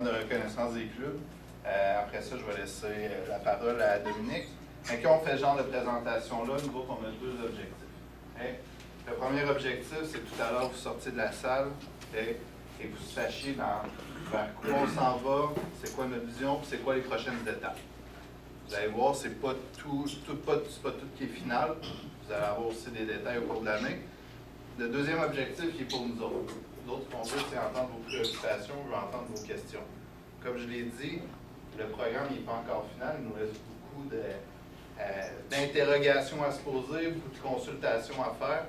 de reconnaissance des clubs. Après ça, je vais laisser la parole à Dominique. Mais quand on fait ce genre de présentation-là, nous autres, on a deux objectifs. Okay? Le premier objectif, c'est que tout à l'heure, vous sortiez de la salle et vous sachiez vers quoi on s'en va, c'est quoi notre vision, puis c'est quoi les prochaines étapes. Vous allez voir, c'est pas tout qui est final. Vous allez avoir aussi des détails au cours de l'année. Le deuxième objectif qui est pour nous autres. Nous autres, ce qu'on veut, c'est entendre vos préoccupations, on veut entendre vos questions. Comme je l'ai dit, le programme n'est pas encore final. Il nous reste beaucoup d'interrogations à se poser, beaucoup de consultations à faire.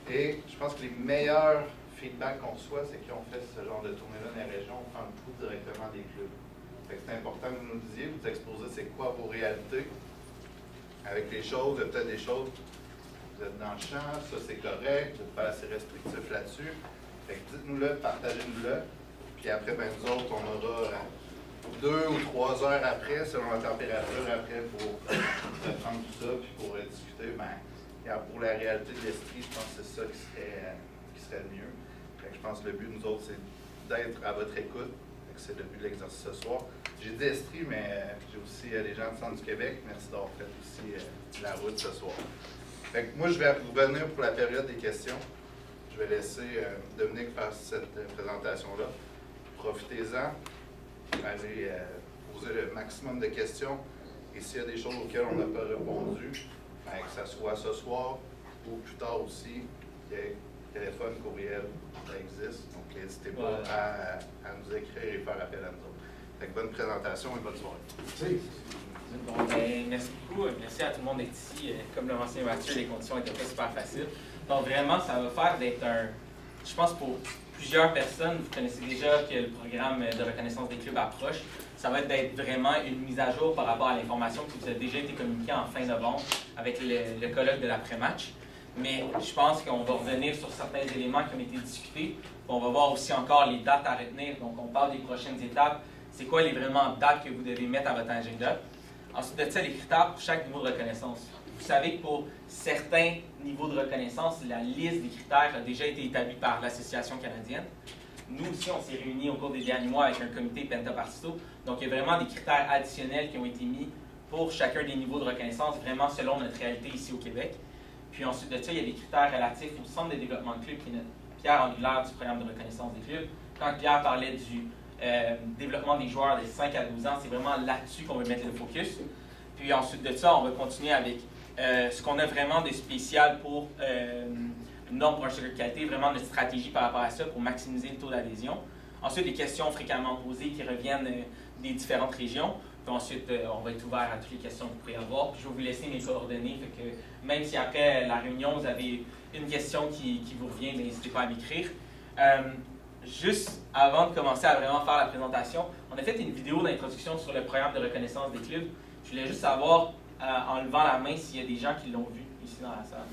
Et je pense que les meilleurs feedbacks qu'on reçoit, c'est qu'ils ont fait ce genre de tournée-là dans la région, on prend le pouls directement des clubs. C'est important que vous nous disiez, vous exposez c'est quoi vos réalités avec les choses, il y a peut-être des choses, vous êtes dans le champ, ça c'est correct, vous n'êtes pas assez restrictif là-dessus. Dites-nous-le, partagez-nous-le. Puis après, ben, nous autres, on aura 2 ou 3 heures après, selon la température, après, pour reprendre tout ça, puis pour discuter. Ben, pour la réalité de l'Estrie, je pense que c'est ça qui serait le mieux. Fait que je pense que le but, nous autres, c'est d'être à votre écoute. C'est le but de l'exercice ce soir. J'ai dit Estrie, mais j'ai aussi les gens du centre du Québec. Merci d'avoir fait aussi la route ce soir. Fait que moi, je vais revenir pour la période des questions. Je vais laisser Dominique faire cette présentation-là. Profitez-en. Allez poser le maximum de questions. Et s'il y a des choses auxquelles on n'a pas répondu, ben, que ce soit ce soir ou plus tard aussi, téléphone, courriel, ça existe. Donc, n'hésitez pas à nous écrire et faire appel à nous autres. Fait que bonne présentation et bonne soirée. Oui. Bon, ben, merci beaucoup. Merci à tout le monde d'être ici. Comme l'a mentionné Mathieu, les conditions étaient pas super faciles. Donc, vraiment, ça va faire d'être je pense pour plusieurs personnes, vous connaissez déjà que le programme de reconnaissance des clubs approche. Ça va être d'être vraiment une mise à jour par rapport à l'information qui vous a déjà été communiquée en fin novembre avec le colloque de l'après-match. Mais je pense qu'on va revenir sur certains éléments qui ont été discutés. On va voir aussi encore les dates à retenir. Donc, on parle des prochaines étapes. C'est quoi les vraiment dates que vous devez mettre à votre agenda? Ensuite de ça, les critères pour chaque niveau de reconnaissance. Vous savez que pour certains niveaux de reconnaissance, la liste des critères a déjà été établie par l'Association canadienne. Nous aussi, on s'est réunis au cours des derniers mois avec un comité pentapartito. Donc, il y a vraiment des critères additionnels qui ont été mis pour chacun des niveaux de reconnaissance, vraiment selon notre réalité ici au Québec. Puis ensuite de ça, il y a des critères relatifs au centre de développement de clubs, qui est notre pierre angulaire du programme de reconnaissance des clubs. Quand Pierre parlait du développement des joueurs de 5 à 12 ans, c'est vraiment là-dessus qu'on veut mettre le focus. Puis ensuite de ça, on va continuer avec ce qu'on a vraiment de spécial pour une norme pour un soccer de qualité, vraiment notre stratégie par rapport à ça pour maximiser le taux d'adhésion. Ensuite, les questions fréquemment posées qui reviennent des différentes régions. Puis ensuite, on va être ouvert à toutes les questions que vous pouvez avoir. Puis je vais vous laisser mes coordonnées. Fait que même si après la réunion, vous avez une question qui vous revient, n'hésitez pas à m'écrire. Juste avant de commencer à vraiment faire la présentation, on a fait une vidéo d'introduction sur le programme de reconnaissance des clubs. Je voulais juste savoir, en levant la main, s'il y a des gens qui l'ont vu ici dans la salle.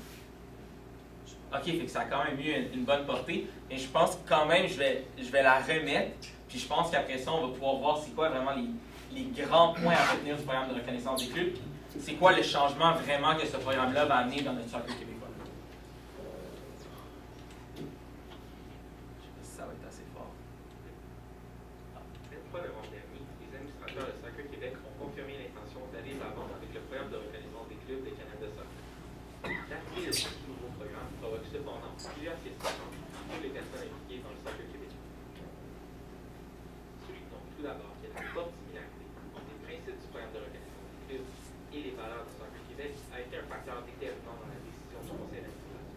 OK, fait que ça a quand même eu une bonne portée. Mais je pense quand même, je vais la remettre. Puis je pense qu'après ça, on va pouvoir voir c'est quoi vraiment les grands points à retenir du programme de reconnaissance des clubs. Puis c'est quoi le changement vraiment que ce programme-là va amener dans notre soccer québécois. Je sais pas si ça va être assez fort. Cette fois, le mois dernier, les administrateurs de Soccer Québec ont confirmé l'intention d'aller de l'avant avec le programme de reconnaissance des clubs de Canada Soccer. L'arrivée de ce nouveau programme provoque cependant plusieurs questions pour les personnes impliquées dans le Soccer Québec. Soulignons tout d'abord qu'il y a une forte similarité entre les principes du programme de reconnaissance des clubs et les valeurs de Soccer Québec a été un facteur déterminant dans la décision du conseil d'administration.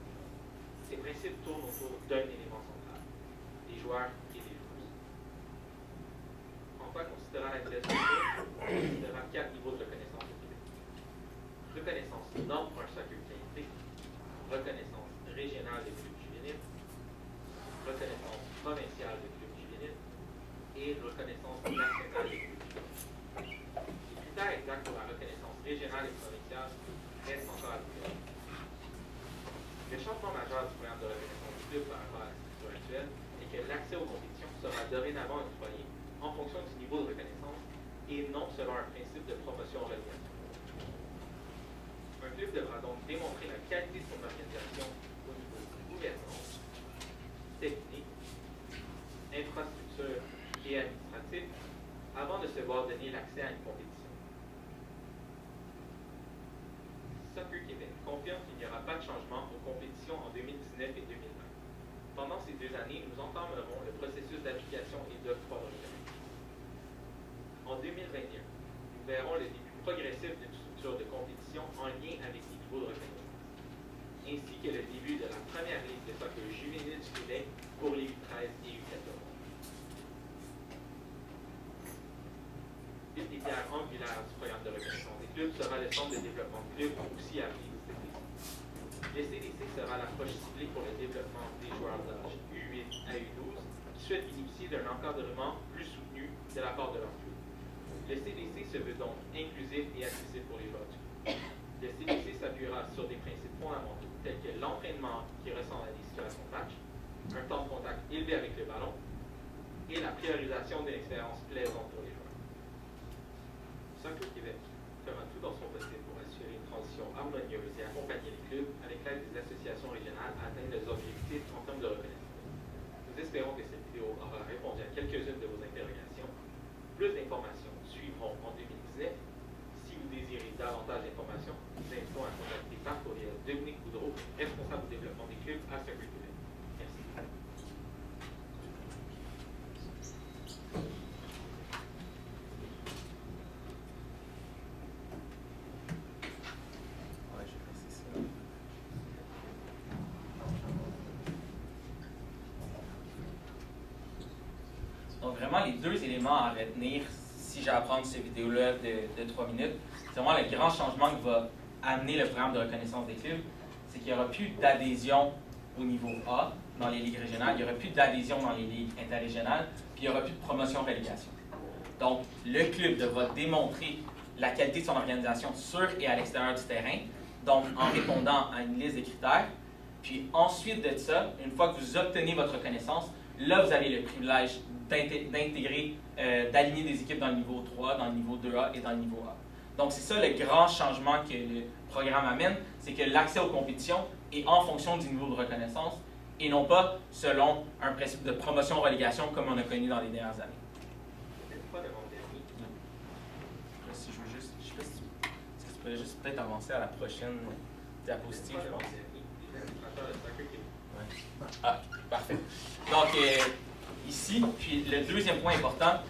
Ces principes tournent autour d'un élément central, les joueurs et les joueuses. En quoi consistera la vitesse de on considérera 4 niveaux de reconnaissance au Québec. Reconnaissance norme pour un soccer de qualité, reconnaissance régionale des clubs juvéniles, reconnaissance provinciale des clubs juvéniles et reconnaissance nationale des clubs juvéniles. Les critères exacts pour la reconnaissance régionale et provinciale restent encore à déterminer. Le changement majeur du programme de reconnaissance des clubs par rapport à la structure actuelle est que l'accès aux compétitions sera dorénavant octroyé en fonction du niveau de reconnaissance et non selon un principe de promotion-relégation. Un club devra donc démontrer la qualité de son organisation au niveau gouvernance, technique, infrastructure et administratif avant de se voir donner l'accès à une compétition. Soccer Québec confirme qu'il n'y aura pas de changement aux compétitions en 2019 et 2020. Pendant ces 2 années, nous entamerons le processus d'application et d'octroi de reconnaissance. En 2021, nous verrons le début progressif d'une structure de compétition en lien avec les niveaux de reconnaissance, ainsi que le début de la première ligue de soccer juvénile du Québec pour les U13 et U14. Une des pierres angulaires du programme de reconnaissance des clubs sera le centre de développement de clubs, aussi appelé CDC. Le CDC sera l'approche ciblée pour le développement des joueurs d'âge U8 à U12 qui souhaitent bénéficier d'un encadrement plus soutenu de la part de leur club. Le CDC se veut donc inclusif et accessible pour les joueurs du club. Le CDC s'appuiera sur des principes fondamentaux tels que l'entraînement qui ressemble à des situations de match, un temps de contact élevé avec le ballon et la priorisation d'une expérience plaisante pour les joueurs. Soccer Québec fera tout dans son possible pour assurer une transition harmonieuse et accompagner les clubs avec l'aide des associations régionales à atteindre leurs objectifs en termes de reconnaissance. Nous espérons que cette vidéo aura répondu à quelques-unes de vos interrogations. Plus d'informations suivront en 2019. Si vous désirez davantage d'informations, nous invitons à contacter par courriel Dominique Boudreau, responsable du développement des clubs à Soccer Québec. Merci. Donc vraiment, les 2 éléments à retenir, si j'ai à prendre cette vidéo-là de 3 minutes, c'est vraiment le grand changement que va amener le programme de reconnaissance des clubs, c'est qu'il n'y aura plus d'adhésion au niveau A dans les ligues régionales, il n'y aura plus d'adhésion dans les ligues interrégionales, puis il n'y aura plus de promotion-relégation. Donc, le club devra démontrer la qualité de son organisation sur et à l'extérieur du terrain, donc en répondant à une liste de critères. Puis ensuite de ça, une fois que vous obtenez votre reconnaissance, là, vous avez le privilège d'intégrer, d'aligner des équipes dans le niveau 3, dans le niveau 2A et dans le niveau A. Donc, c'est ça le grand changement que le programme amène, c'est que l'accès aux compétitions est en fonction du niveau de reconnaissance et non pas selon un principe de promotion-relégation comme on a connu dans les dernières années. Si je veux juste, je sais pas si tu peux juste peut-être avancer à la prochaine diapositive, je pense. Ouais. Ah, parfait. Donc, ici, puis le deuxième point important,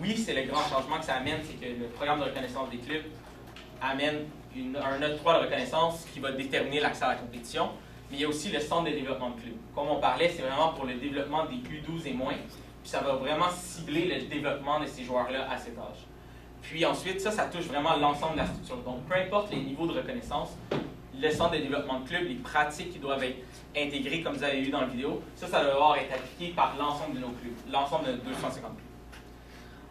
oui, c'est le grand changement que ça amène, c'est que le programme de reconnaissance des clubs amène un note 3 de reconnaissance qui va déterminer l'accès à la compétition, mais il y a aussi le centre de développement de clubs. Comme on parlait, c'est vraiment pour le développement des U12 et moins, puis ça va vraiment cibler le développement de ces joueurs-là à cet âge. Puis ensuite, ça touche vraiment l'ensemble de la structure. Donc, peu importe les niveaux de reconnaissance, le centre de développement de clubs, les pratiques qui doivent être intégrées, comme vous avez vu dans la vidéo, ça va devoir être appliqué par l'ensemble de nos clubs, l'ensemble de 250 clubs.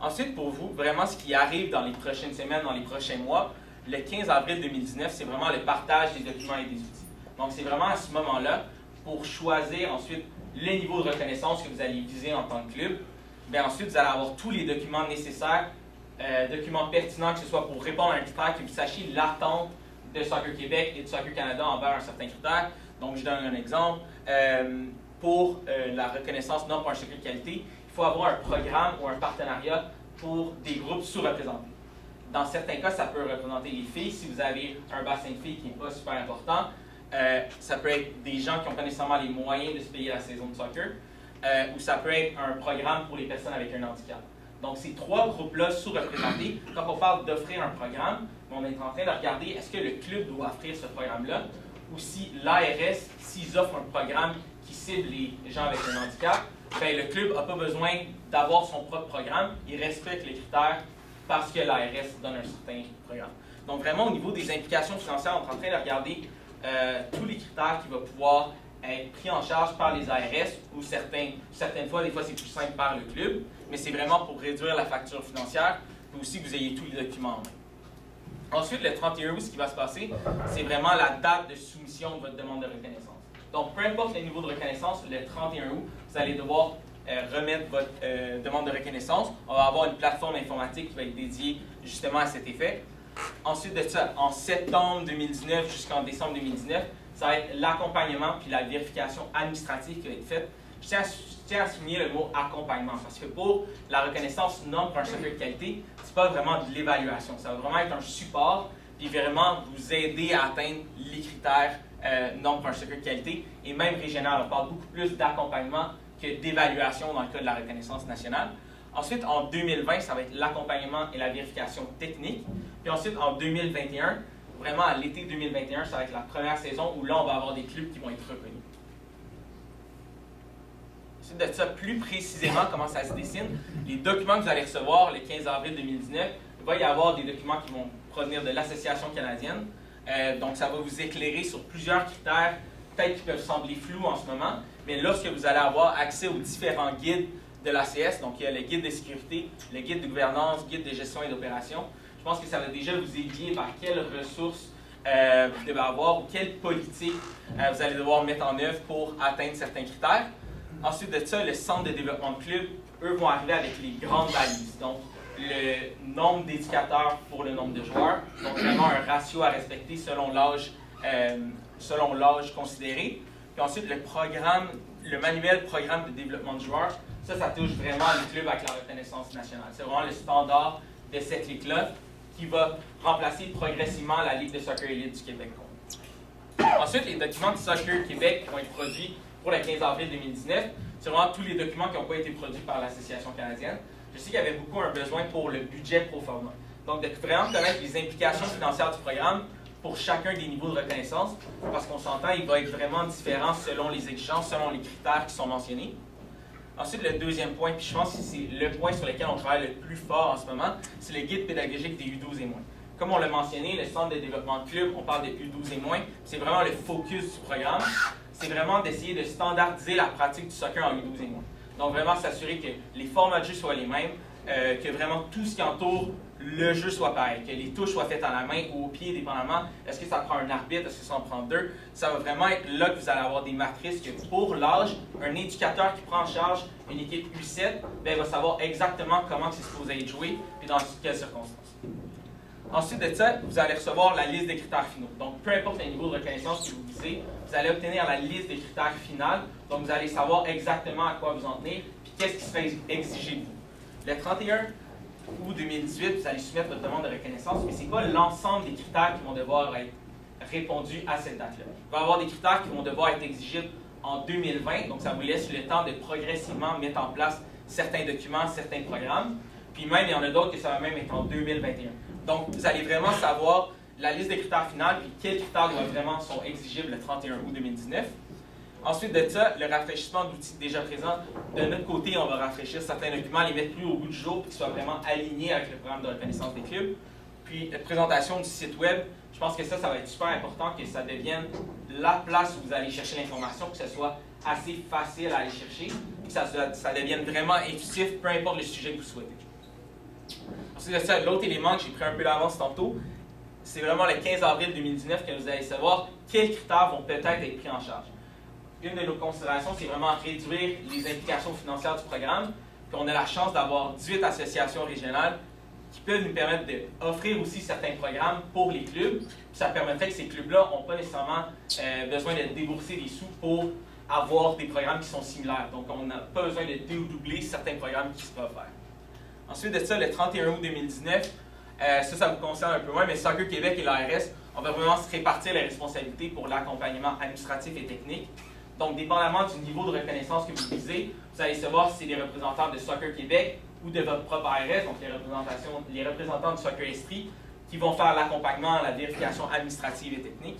Ensuite, pour vous, vraiment ce qui arrive dans les prochaines semaines, dans les prochains mois, le 15 avril 2019, c'est vraiment le partage des documents et des outils. Donc, c'est vraiment à ce moment-là, pour choisir ensuite le niveau de reconnaissance que vous allez viser en tant que club, bien ensuite, vous allez avoir tous les documents nécessaires, documents pertinents, que ce soit pour répondre à un critère, que vous sachiez l'attente de Soccer Québec et de Soccer Canada envers un certain critère. Donc, je donne un exemple. Pour la reconnaissance non pour un soccer de qualité, il faut avoir un programme ou un partenariat pour des groupes sous-représentés. Dans certains cas, ça peut représenter les filles, si vous avez un bassin de filles qui n'est pas super important. Ça peut être des gens qui n'ont pas nécessairement les moyens de se payer la saison de soccer. Ou ça peut être un programme pour les personnes avec un handicap. Donc, ces 3 groupes-là sous-représentés, quand on parle d'offrir un programme, on est en train de regarder est-ce que le club doit offrir ce programme-là ou si l'ARS, s'ils offrent un programme qui cible les gens avec un handicap, bien, le club n'a pas besoin d'avoir son propre programme, il respecte les critères parce que l'ARS donne un certain programme. Donc, vraiment, au niveau des implications financières, on est en train de regarder tous les critères qui vont pouvoir être pris en charge par les ARS ou certaines fois, des fois, c'est plus simple par le club, mais c'est vraiment pour réduire la facture financière et aussi que vous ayez tous les documents en main. Ensuite, le 31 août, ce qui va se passer, c'est vraiment la date de soumission de votre demande de reconnaissance. Donc, peu importe le niveau de reconnaissance, le 31 août, vous allez devoir remettre votre demande de reconnaissance. On va avoir une plateforme informatique qui va être dédiée justement à cet effet. Ensuite de ça, en septembre 2019 jusqu'en décembre 2019, ça va être l'accompagnement puis la vérification administrative qui va être faite. Je tiens à tiens à souligner le mot accompagnement, parce que pour la reconnaissance norme pour un soccer de qualité, c'est pas vraiment de l'évaluation, ça va vraiment être un support, puis vraiment vous aider à atteindre les critères normes pour un soccer de qualité, et même régional, on parle beaucoup plus d'accompagnement que d'évaluation dans le cas de la reconnaissance nationale. Ensuite, en 2020, ça va être l'accompagnement et la vérification technique. Puis ensuite, en 2021, vraiment à l'été 2021, ça va être la première saison où là, on va avoir des clubs qui vont être reconnus. Ensuite de ça, plus précisément, comment ça se dessine, les documents que vous allez recevoir le 15 avril 2019, il va y avoir des documents qui vont provenir de l'Association canadienne. Donc, ça va vous éclairer sur plusieurs critères, peut-être qui peuvent sembler flous en ce moment, mais lorsque vous allez avoir accès aux différents guides de l'ACS, donc il y a le guide de sécurité, le guide de gouvernance, le guide de gestion et d'opération. Je pense que ça va déjà vous aiguiller vers quelles ressources vous devez avoir ou quelle politique vous allez devoir mettre en œuvre pour atteindre certains critères. Ensuite de ça, le centre de développement de club, eux vont arriver avec les grandes balises. Donc, le nombre d'éducateurs pour le nombre de joueurs. Donc, vraiment un ratio à respecter selon l'âge considéré. Puis ensuite, le manuel programme de développement de joueurs. Ça touche vraiment les clubs avec la reconnaissance nationale. C'est vraiment le standard de cette ligue-là qui va remplacer progressivement la Ligue de soccer élite du Québec. Ensuite, les documents de Soccer Québec qui vont être produits pour le 15 avril 2019, c'est vraiment tous les documents qui n'ont pas été produits par l'Association canadienne. Je sais qu'il y avait beaucoup un besoin pour le budget pro forma. Donc, de vraiment connaître les implications financières du programme pour chacun des niveaux de reconnaissance, parce qu'on s'entend, il va être vraiment différent selon les exigences, selon les critères qui sont mentionnés. Ensuite, le deuxième point, puis je pense que c'est le point sur lequel on travaille le plus fort en ce moment, c'est le guide pédagogique des U12 et moins. Comme on l'a mentionné, le centre de développement de club, on parle de U12 et moins, c'est vraiment le focus du programme. C'est vraiment d'essayer de standardiser la pratique du soccer en U12 et moins. Donc vraiment s'assurer que les formats de jeu soient les mêmes, que vraiment tout ce qui entoure le jeu soit pareil, que les touches soient faites à la main ou au pied, dépendamment. Est-ce que ça prend un arbitre, est-ce que ça en prend deux? Ça va vraiment être là que vous allez avoir des matrices que pour l'âge, un éducateur qui prend en charge une équipe U7, bien, va savoir exactement comment c'est supposé être joué et dans quelles circonstances. Ensuite de ça, vous allez recevoir la liste des critères finaux. Donc, peu importe le niveau de reconnaissance que vous visez, vous allez obtenir la liste des critères finales. Donc, vous allez savoir exactement à quoi vous en tenir puis qu'est-ce qui serait exigé de vous. Le 31 août 2018, vous allez soumettre votre demande de reconnaissance, mais ce n'est pas l'ensemble des critères qui vont devoir être répondus à cette date-là. Il va y avoir des critères qui vont devoir être exigibles en 2020, donc ça vous laisse le temps de progressivement mettre en place certains documents, certains programmes. Puis même, il y en a d'autres que ça va même être en 2021. Donc, vous allez vraiment savoir la liste des critères finales, puis quels critères sont exigibles le 31 août 2019. Ensuite de ça, le rafraîchissement d'outils déjà présents. De notre côté, on va rafraîchir certains documents, les mettre plus au bout du jour, pour qu'ils soient vraiment alignés avec le programme de reconnaissance des clubs. Puis, la présentation du site web, je pense que ça va être super important, que ça devienne la place où vous allez chercher l'information, que ce soit assez facile à aller chercher, que ça devienne vraiment intuitif, peu importe le sujet que vous souhaitez. Ensuite de ça, l'autre élément que j'ai pris un peu d'avance tantôt, c'est vraiment le 15 avril 2019 que vous allez savoir quels critères vont peut-être être pris en charge. Une de nos considérations, c'est vraiment réduire les implications financières du programme. Puis on a la chance d'avoir 18 associations régionales qui peuvent nous permettre d'offrir aussi certains programmes pour les clubs. Puis ça permettrait que ces clubs-là n'ont pas nécessairement besoin de débourser des sous pour avoir des programmes qui sont similaires. Donc on n'a pas besoin de dédoubler certains programmes qui seraient offerts. Ensuite de ça, le 31 août 2019, ça vous concerne un peu moins, mais Soccer Québec et l'ARS, on va vraiment se répartir les responsabilités pour l'accompagnement administratif et technique. Donc, dépendamment du niveau de reconnaissance que vous visez, vous allez savoir si c'est des représentants de Soccer Québec ou de votre propre ARS, donc les représentants du Soccer Esprit, qui vont faire l'accompagnement, la vérification administrative et technique.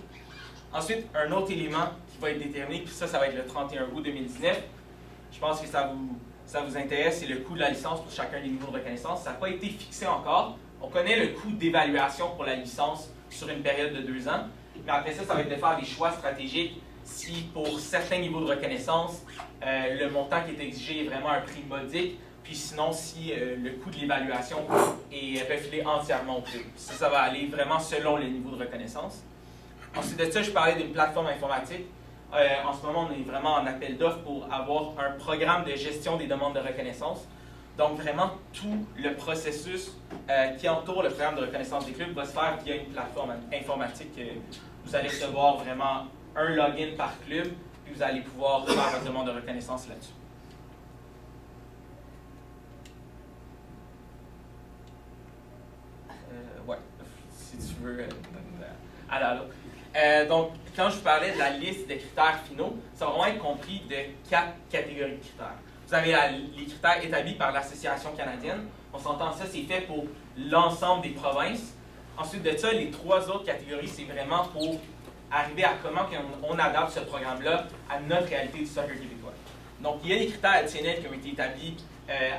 Ensuite, un autre élément qui va être déterminé, puis ça va être le 31 août 2019. Je pense que ça vous intéresse, c'est le coût de la licence pour chacun des niveaux de reconnaissance. Ça n'a pas été fixé encore. On connaît le coût d'évaluation pour la licence sur une période de 2 ans. Mais après ça va être de faire des choix stratégiques si pour certains niveaux de reconnaissance, le montant qui est exigé est vraiment un prix modique, puis sinon si le coût de l'évaluation est refilé entièrement au prix. Ça va aller vraiment selon les niveaux de reconnaissance. Ensuite de ça, je parlais d'une plateforme informatique. En ce moment, on est vraiment en appel d'offres pour avoir un programme de gestion des demandes de reconnaissance. Donc, vraiment, tout le processus qui entoure le programme de reconnaissance des clubs va se faire via une plateforme informatique. Vous allez recevoir vraiment un login par club, puis vous allez pouvoir faire votre demande de reconnaissance là-dessus. veut aller à l'autre. Donc, quand je vous parlais de la liste de critères finaux, ça va vraiment être compris de 4 catégories de critères. Vous avez les critères établis par l'Association canadienne. On s'entend, ça, c'est fait pour l'ensemble des provinces. Ensuite de ça, les 3 autres catégories, c'est vraiment pour arriver à comment on adapte ce programme-là à notre réalité du soccer québécois. Donc, il y a des critères additionnels qui ont été établis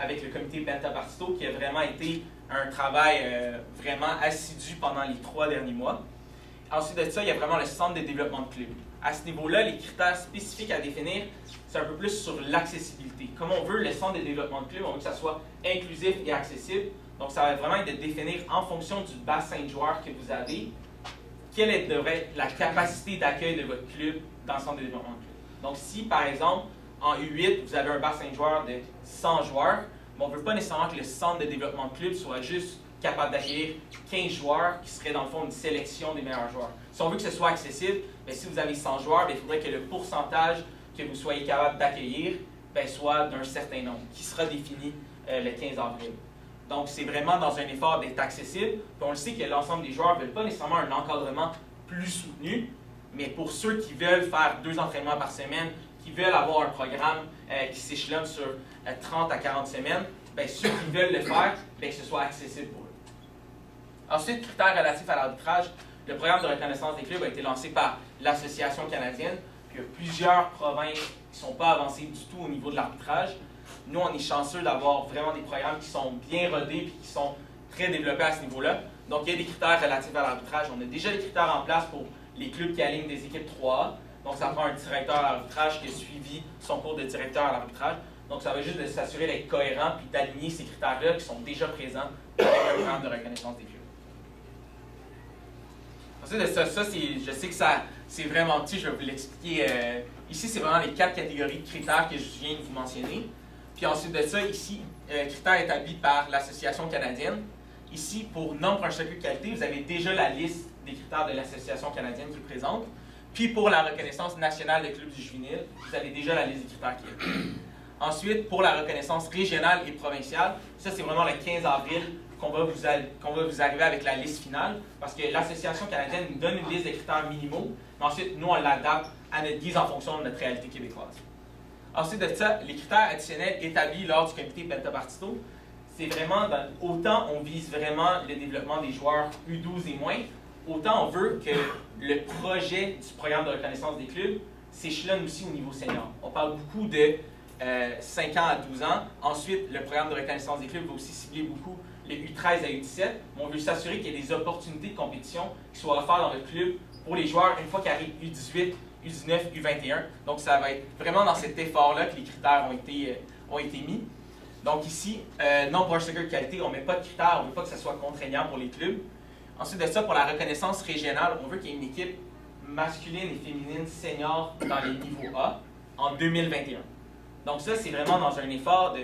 avec le comité Benta Bartito, qui a vraiment été un travail vraiment assidu pendant les 3 derniers mois. Ensuite de ça, il y a vraiment le centre de développement de club. À ce niveau-là, les critères spécifiques à définir, c'est un peu plus sur l'accessibilité. Comme on veut le centre de développement de club, on veut que ça soit inclusif et accessible. Donc, ça va vraiment être de définir en fonction du bassin de joueurs que vous avez, quelle devrait être la capacité d'accueil de votre club dans le centre de développement de club. Donc, si par exemple, en U8, vous avez un bassin de joueurs de 100 joueurs, mais on ne veut pas nécessairement que le centre de développement de club soit juste capable d'accueillir 15 joueurs qui seraient dans le fond une sélection des meilleurs joueurs. Si on veut que ce soit accessible, bien, si vous avez 100 joueurs, bien, il faudrait que le pourcentage que vous soyez capable d'accueillir soit d'un certain nombre, qui sera défini le 15 avril. Donc, c'est vraiment dans un effort d'être accessible. Puis on le sait que l'ensemble des joueurs ne veulent pas nécessairement un encadrement plus soutenu, mais pour ceux qui veulent faire 2 entraînements par semaine, qui veulent avoir un programme qui s'échelonne sur 30 à 40 semaines, bien, ceux qui veulent le faire, bien, que ce soit accessible pour eux. Ensuite, critères relatifs à l'arbitrage. Le programme de reconnaissance des clubs a été lancé par l'Association canadienne. Puis il y a plusieurs provinces qui ne sont pas avancées du tout au niveau de l'arbitrage. Nous, on est chanceux d'avoir vraiment des programmes qui sont bien rodés et qui sont très développés à ce niveau-là. Donc, il y a des critères relatifs à l'arbitrage. On a déjà des critères en place pour les clubs qui alignent des équipes 3A. Donc, ça prend un directeur à l'arbitrage qui a suivi son cours de directeur à l'arbitrage. Donc, ça va juste de s'assurer d'être cohérent puis d'aligner ces critères-là qui sont déjà présents avec le programme de reconnaissance des clubs. Ensuite de ça, je sais que c'est vraiment petit, je vais vous l'expliquer. Ici, c'est vraiment les 4 catégories de critères que je viens de vous mentionner. Puis ensuite de ça, ici, critères établis par l'Association canadienne. Ici, pour nombre un soccer qualité, vous avez déjà la liste des critères de l'Association canadienne qui est présente. Puis pour la reconnaissance nationale des clubs du juvénile, vous avez déjà la liste des critères qui est. Ensuite, pour la reconnaissance régionale et provinciale, ça c'est vraiment le 15 avril qu'on va vous arriver avec la liste finale, parce que l'Association canadienne nous donne une liste de critères minimaux, mais ensuite, nous, on l'adapte à notre guise en fonction de notre réalité québécoise. Ensuite de ça, les critères additionnels établis lors du comité Benta Bartito, c'est vraiment, autant on vise vraiment le développement des joueurs U12 et moins, autant on veut que le projet du programme de reconnaissance des clubs s'échelonne aussi au niveau senior. On parle beaucoup de 5 ans à 12 ans. Ensuite, le programme de reconnaissance des clubs va aussi cibler beaucoup les U13 à U17. Mais on veut s'assurer qu'il y ait des opportunités de compétition qui soient offertes dans le club pour les joueurs une fois qu'ils arrivent U18, U19, U21. Donc, ça va être vraiment dans cet effort-là que les critères ont été mis. Donc ici, non-brush soccer qualité, on ne met pas de critères, on ne veut pas que ça soit contraignant pour les clubs. Ensuite de ça, pour la reconnaissance régionale, on veut qu'il y ait une équipe masculine et féminine senior dans les niveaux A en 2021. Donc ça, c'est vraiment dans un effort de...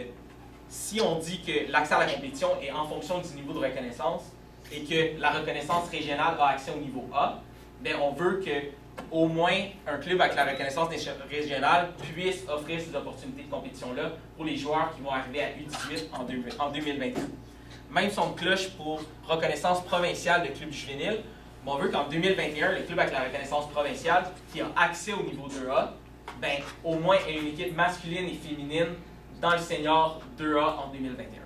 Si on dit que l'accès à la compétition est en fonction du niveau de reconnaissance et que la reconnaissance régionale a accès au niveau A, bien on veut qu'au moins un club avec la reconnaissance régionale puisse offrir ces opportunités de compétition-là pour les joueurs qui vont arriver à U18 en 2021. Même son de cloche pour reconnaissance provinciale de clubs juvéniles, mais on veut qu'en 2021, le club avec la reconnaissance provinciale qui a accès au niveau 2A, ben, au moins ait une équipe masculine et féminine dans le senior 2A en 2021.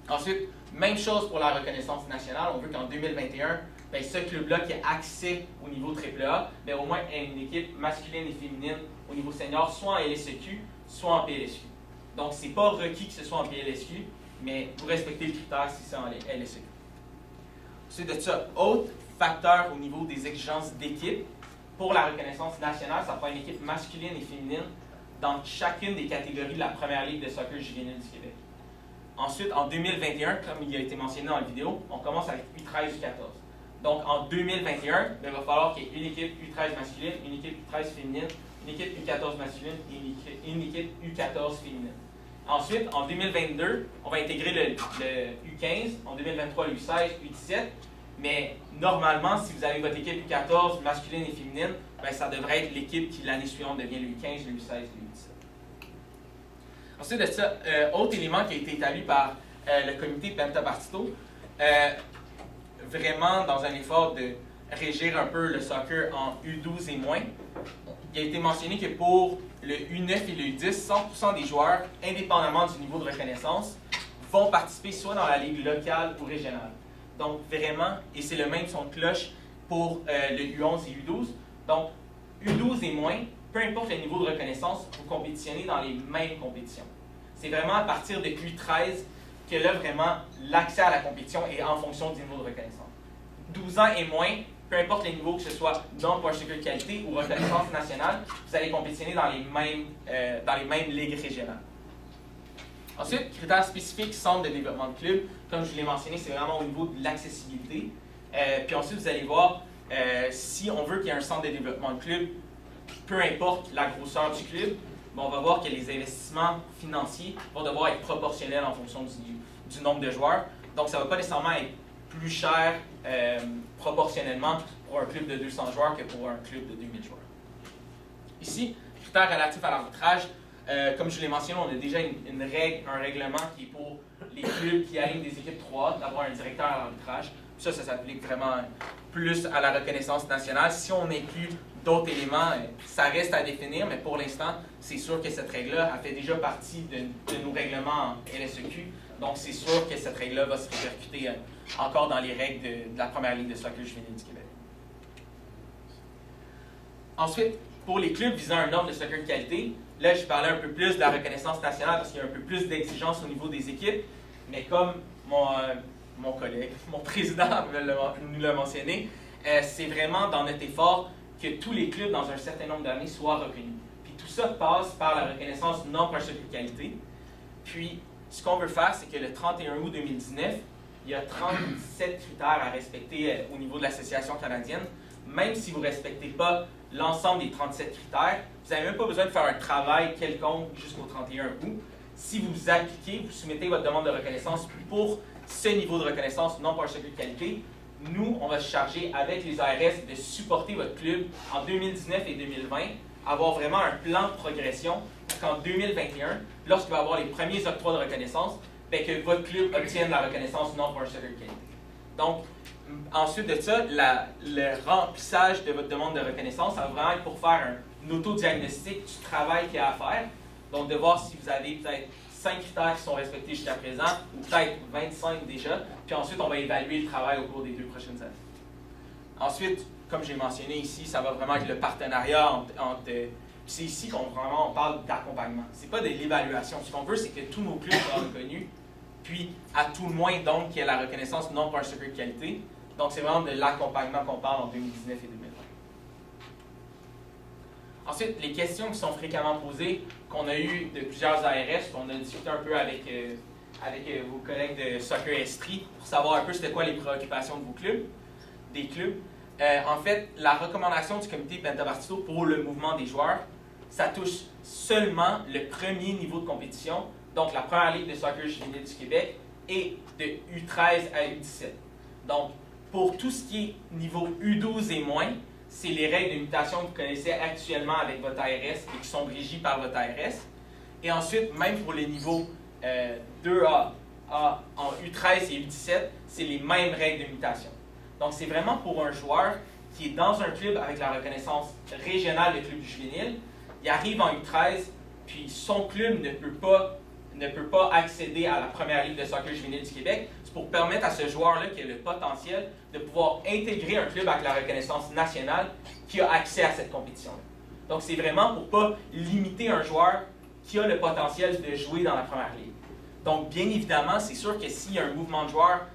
Ensuite, même chose pour la reconnaissance nationale. On veut qu'en 2021, ben, ce club-là qui a accès au niveau AAA, ben, au moins ait une équipe masculine et féminine au niveau senior, soit en LSEQ, soit en PLSQ. Donc, ce n'est pas requis que ce soit en PLSQ, mais vous respectez le critère si c'est en LSEQ. Ensuite de ça, autre facteur au niveau des exigences d'équipe. Pour la reconnaissance nationale, ça prend une équipe masculine et féminine dans chacune des catégories de la première ligue de soccer juvénile du Québec. Ensuite, en 2021, comme il a été mentionné dans la vidéo, on commence avec U13 U14. Donc, en 2021, il va falloir qu'il y ait une équipe U13 masculine, une équipe U13 féminine, une équipe U14 masculine et une équipe U14 féminine. Ensuite, en 2022, on va intégrer le U15, en 2023, le U16, U17. Mais normalement, si vous avez votre équipe U14 masculine et féminine, ben, ça devrait être l'équipe qui l'année suivante devient le U15, le U16, le U17. Ensuite de ça, autre élément qui a été établi par le comité Benta Bartito, vraiment dans un effort de régir un peu le soccer en U12 et moins, il a été mentionné que pour le U9 et le U10, 100% des joueurs, indépendamment du niveau de reconnaissance, vont participer soit dans la ligue locale ou régionale. Donc vraiment, et c'est le même son de cloche pour le U11 et U12. Donc U12 et moins, peu importe le niveau de reconnaissance, vous compétitionnez dans les mêmes compétitions. C'est vraiment à partir de U13 que là, vraiment, l'accès à la compétition est en fonction du niveau de reconnaissance. 12 ans et moins, peu importe les niveaux, que ce soit non-particular qualité ou reconnaissance nationale, vous allez compétitionner dans les mêmes ligues régionales. Ensuite, critères spécifiques, centre de développement de club. Comme je vous l'ai mentionné, c'est vraiment au niveau de l'accessibilité. Puis ensuite, vous allez voir, si on veut qu'il y ait un centre de développement de club, peu importe la grosseur du club, on va voir que les investissements financiers vont devoir être proportionnels en fonction du nombre de joueurs. Donc, ça ne va pas nécessairement être plus cher proportionnellement pour un club de 200 joueurs que pour un club de 2000 joueurs. Ici, critères relatifs à l'arbitrage. Comme je l'ai mentionné, on a déjà un règlement qui est pour les clubs qui alignent des équipes 3 d'avoir un directeur à l'arbitrage. Ça s'applique vraiment plus à la reconnaissance nationale. Si on inclut d'autres éléments, ça reste à définir, mais pour l'instant, c'est sûr que cette règle-là a fait déjà partie de nos règlements en LSEQ. Donc, c'est sûr que cette règle-là va se répercuter encore dans les règles de la première ligue de soccer juvénile du Québec. Ensuite, pour les clubs visant un ordre de soccer de qualité, là, je parlais un peu plus de la reconnaissance nationale parce qu'il y a un peu plus d'exigences au niveau des équipes. Mais comme mon collègue, mon président nous l'a mentionné, c'est vraiment dans notre effort que tous les clubs dans un certain nombre d'années soient reconnus. Puis tout ça passe par la reconnaissance non particular de qualité. Puis, ce qu'on veut faire, c'est que le 31 août 2019, il y a 37 critères à respecter au niveau de l'Association canadienne. Même si vous ne respectez pas l'ensemble des 37 critères, vous n'avez même pas besoin de faire un travail quelconque jusqu'au 31 août. Si vous appliquez, vous soumettez votre demande de reconnaissance pour ce niveau de reconnaissance non particular de qualité, nous, on va se charger avec les ARS de supporter votre club en 2019 et 2020, avoir vraiment un plan de progression pour qu'en 2021, lorsqu'il va y avoir les premiers octrois de reconnaissance, bien que votre club obtienne la reconnaissance non particular de qualité. Donc, ensuite de ça, le remplissage de votre demande de reconnaissance, ça va vraiment être pour faire un autodiagnostic du travail qu'il y a à faire. Donc, de voir si vous avez peut-être 5 critères qui sont respectés jusqu'à présent, ou peut-être 25 déjà, puis ensuite, on va évaluer le travail au cours des 2 prochaines années. Ensuite, comme j'ai mentionné ici, ça va vraiment être le partenariat entre c'est ici qu'on parle d'accompagnement. Ce n'est pas de l'évaluation. Ce qu'on veut, c'est que tous nos clubs soient reconnus, puis à tout le moins, donc, qu'il y ait la reconnaissance non particular de qualité. Donc, c'est vraiment de l'accompagnement qu'on parle en 2019 et 2020. Ensuite, les questions qui sont fréquemment posées, qu'on a eues de plusieurs ARS, qu'on a discuté un peu avec vos collègues de Soccer Estrie pour savoir un peu c'était quoi les préoccupations de vos clubs, des clubs. En fait, la recommandation du comité Pentabartito pour le mouvement des joueurs, ça touche seulement le premier niveau de compétition, donc la première ligue de soccer juvénile du Québec, et de U13 à U17. Donc, pour tout ce qui est niveau U12 et moins, c'est les règles de mutation que vous connaissez actuellement avec votre ARS et qui sont régies par votre ARS. Et ensuite, même pour les niveaux 2A en U13 et U17, c'est les mêmes règles de mutation. Donc, c'est vraiment pour un joueur qui est dans un club avec la reconnaissance régionale de club juvénile, il arrive en U13, puis son club ne peut pas accéder à la première ligue de soccer juvénile du Québec. C'est pour permettre à ce joueur-là qui a le potentiel de pouvoir intégrer un club avec la reconnaissance nationale qui a accès à cette compétition-là. Donc, c'est vraiment pour ne pas limiter un joueur qui a le potentiel de jouer dans la première ligue. Donc, bien évidemment, c'est sûr que s'il y a un mouvement de joueurs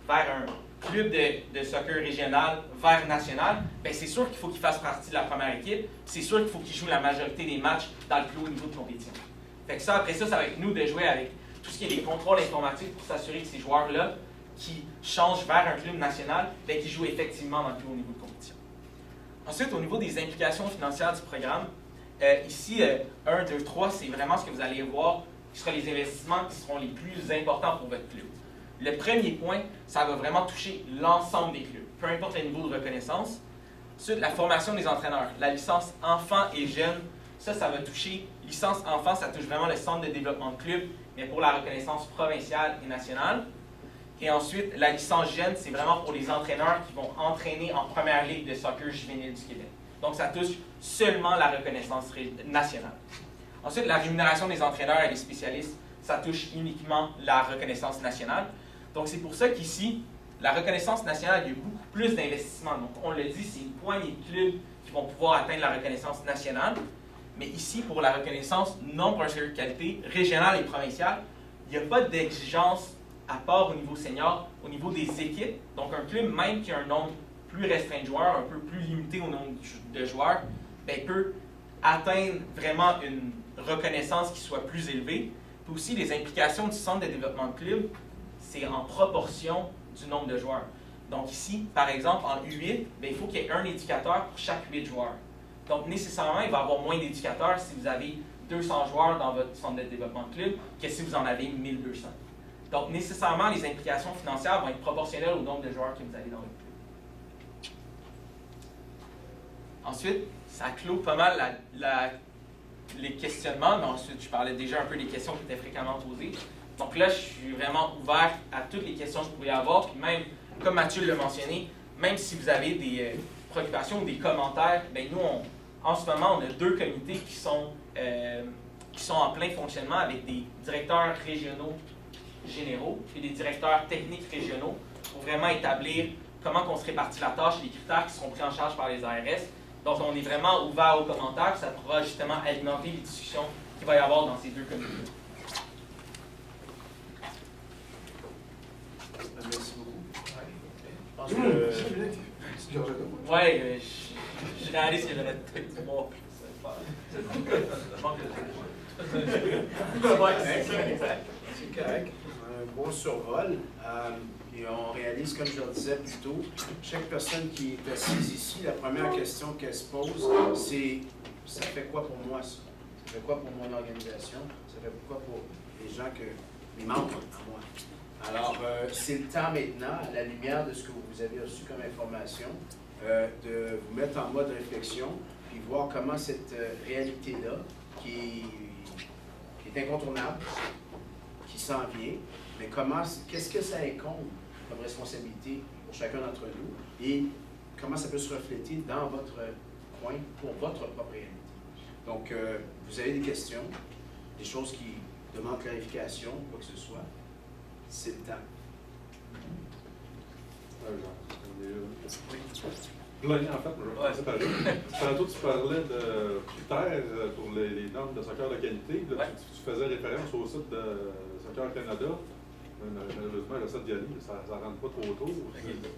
vers un club de soccer régional vers national, bien, c'est sûr qu'il faut qu'il fasse partie de la première équipe. C'est sûr qu'il faut qu'il joue la majorité des matchs dans le plus haut niveau de compétition. Fait que ça, après ça va être nous de jouer avec tout ce qui est des contrôles informatiques pour s'assurer que ces joueurs-là qui changent vers un club national, bien, qu'ils jouent effectivement dans le plus haut niveau de compétition. Ensuite, au niveau des implications financières du programme, ici, 1, 2, 3, c'est vraiment ce que vous allez voir qui seront les investissements qui seront les plus importants pour votre club. Le premier point, ça va vraiment toucher l'ensemble des clubs, peu importe le niveau de reconnaissance. Ensuite, la formation des entraîneurs, la licence enfants et jeunes, ça va toucher, licence enfants, ça touche vraiment le centre de développement de club, mais pour la reconnaissance provinciale et nationale. Et ensuite, la licence jeune, c'est vraiment pour les entraîneurs qui vont entraîner en première ligue de soccer juvénile du Québec. Donc, ça touche seulement la reconnaissance nationale. Ensuite, la rémunération des entraîneurs et des spécialistes, ça touche uniquement la reconnaissance nationale. Donc, c'est pour ça qu'ici, la reconnaissance nationale, il y a beaucoup plus d'investissement. Donc, on le dit, c'est une poignée de clubs qui vont pouvoir atteindre la reconnaissance nationale. Mais ici, pour la reconnaissance non pour un soccer de qualité, régionale et provinciale, il n'y a pas d'exigence à part au niveau senior, au niveau des équipes. Donc, un club, même qui a un nombre plus restreint de joueurs, un peu plus limité au nombre de joueurs, bien, peut atteindre vraiment une reconnaissance qui soit plus élevée. Puis aussi, les implications du centre de développement de club, c'est en proportion du nombre de joueurs. Donc ici, par exemple, en U8, bien, il faut qu'il y ait un éducateur pour chaque 8 joueurs. Donc, nécessairement, il va y avoir moins d'éducateurs si vous avez 200 joueurs dans votre centre de développement de club que si vous en avez 1200. Donc, nécessairement, les implications financières vont être proportionnelles au nombre de joueurs que vous avez dans votre club. Ensuite, ça clôt pas mal les questionnements, mais ensuite, je parlais déjà un peu des questions qui étaient fréquemment posées. Donc là, je suis vraiment ouvert à toutes les questions que vous pouvez avoir, puis même, comme Mathieu l'a mentionné, même si vous avez des préoccupations ou des commentaires, bien nous, en ce moment, on a 2 comités qui sont en plein fonctionnement avec des directeurs régionaux généraux et des directeurs techniques régionaux pour vraiment établir comment on se répartit la tâche, les critères qui seront pris en charge par les ARS. Donc, on est vraiment ouvert aux commentaires, ça pourra justement alimenter les discussions qu'il va y avoir dans ces 2 comités. Merci beaucoup. Je pense que... Ouais, je réalise qu'il y aurait peut-être du mois. C'est correct. Un bon survol. Et on réalise, comme je le disais plus tôt, chaque personne qui est assise ici, la première question qu'elle se pose, c'est « ça fait quoi pour moi, ça? Ça fait quoi pour mon organisation? Ça fait quoi pour les gens les membres à moi? » Alors, c'est le temps maintenant, à la lumière de ce que vous avez reçu comme information, de vous mettre en mode réflexion, puis voir comment cette réalité-là, qui est incontournable, qui s'en vient, mais qu'est-ce que ça incombe comme responsabilité pour chacun d'entre nous et comment ça peut se refléter dans votre coin pour votre propre réalité. Donc, vous avez des questions, des choses qui demandent clarification, quoi que ce soit, c'est le temps. Plein, en fait, je vais commencer par là. Tantôt, tu parlais de critères pour les normes de soccer de qualité. Là, tu faisais référence au site de Soccer Canada. Malheureusement, le site d'y aller, ça ne rentre pas trop tôt.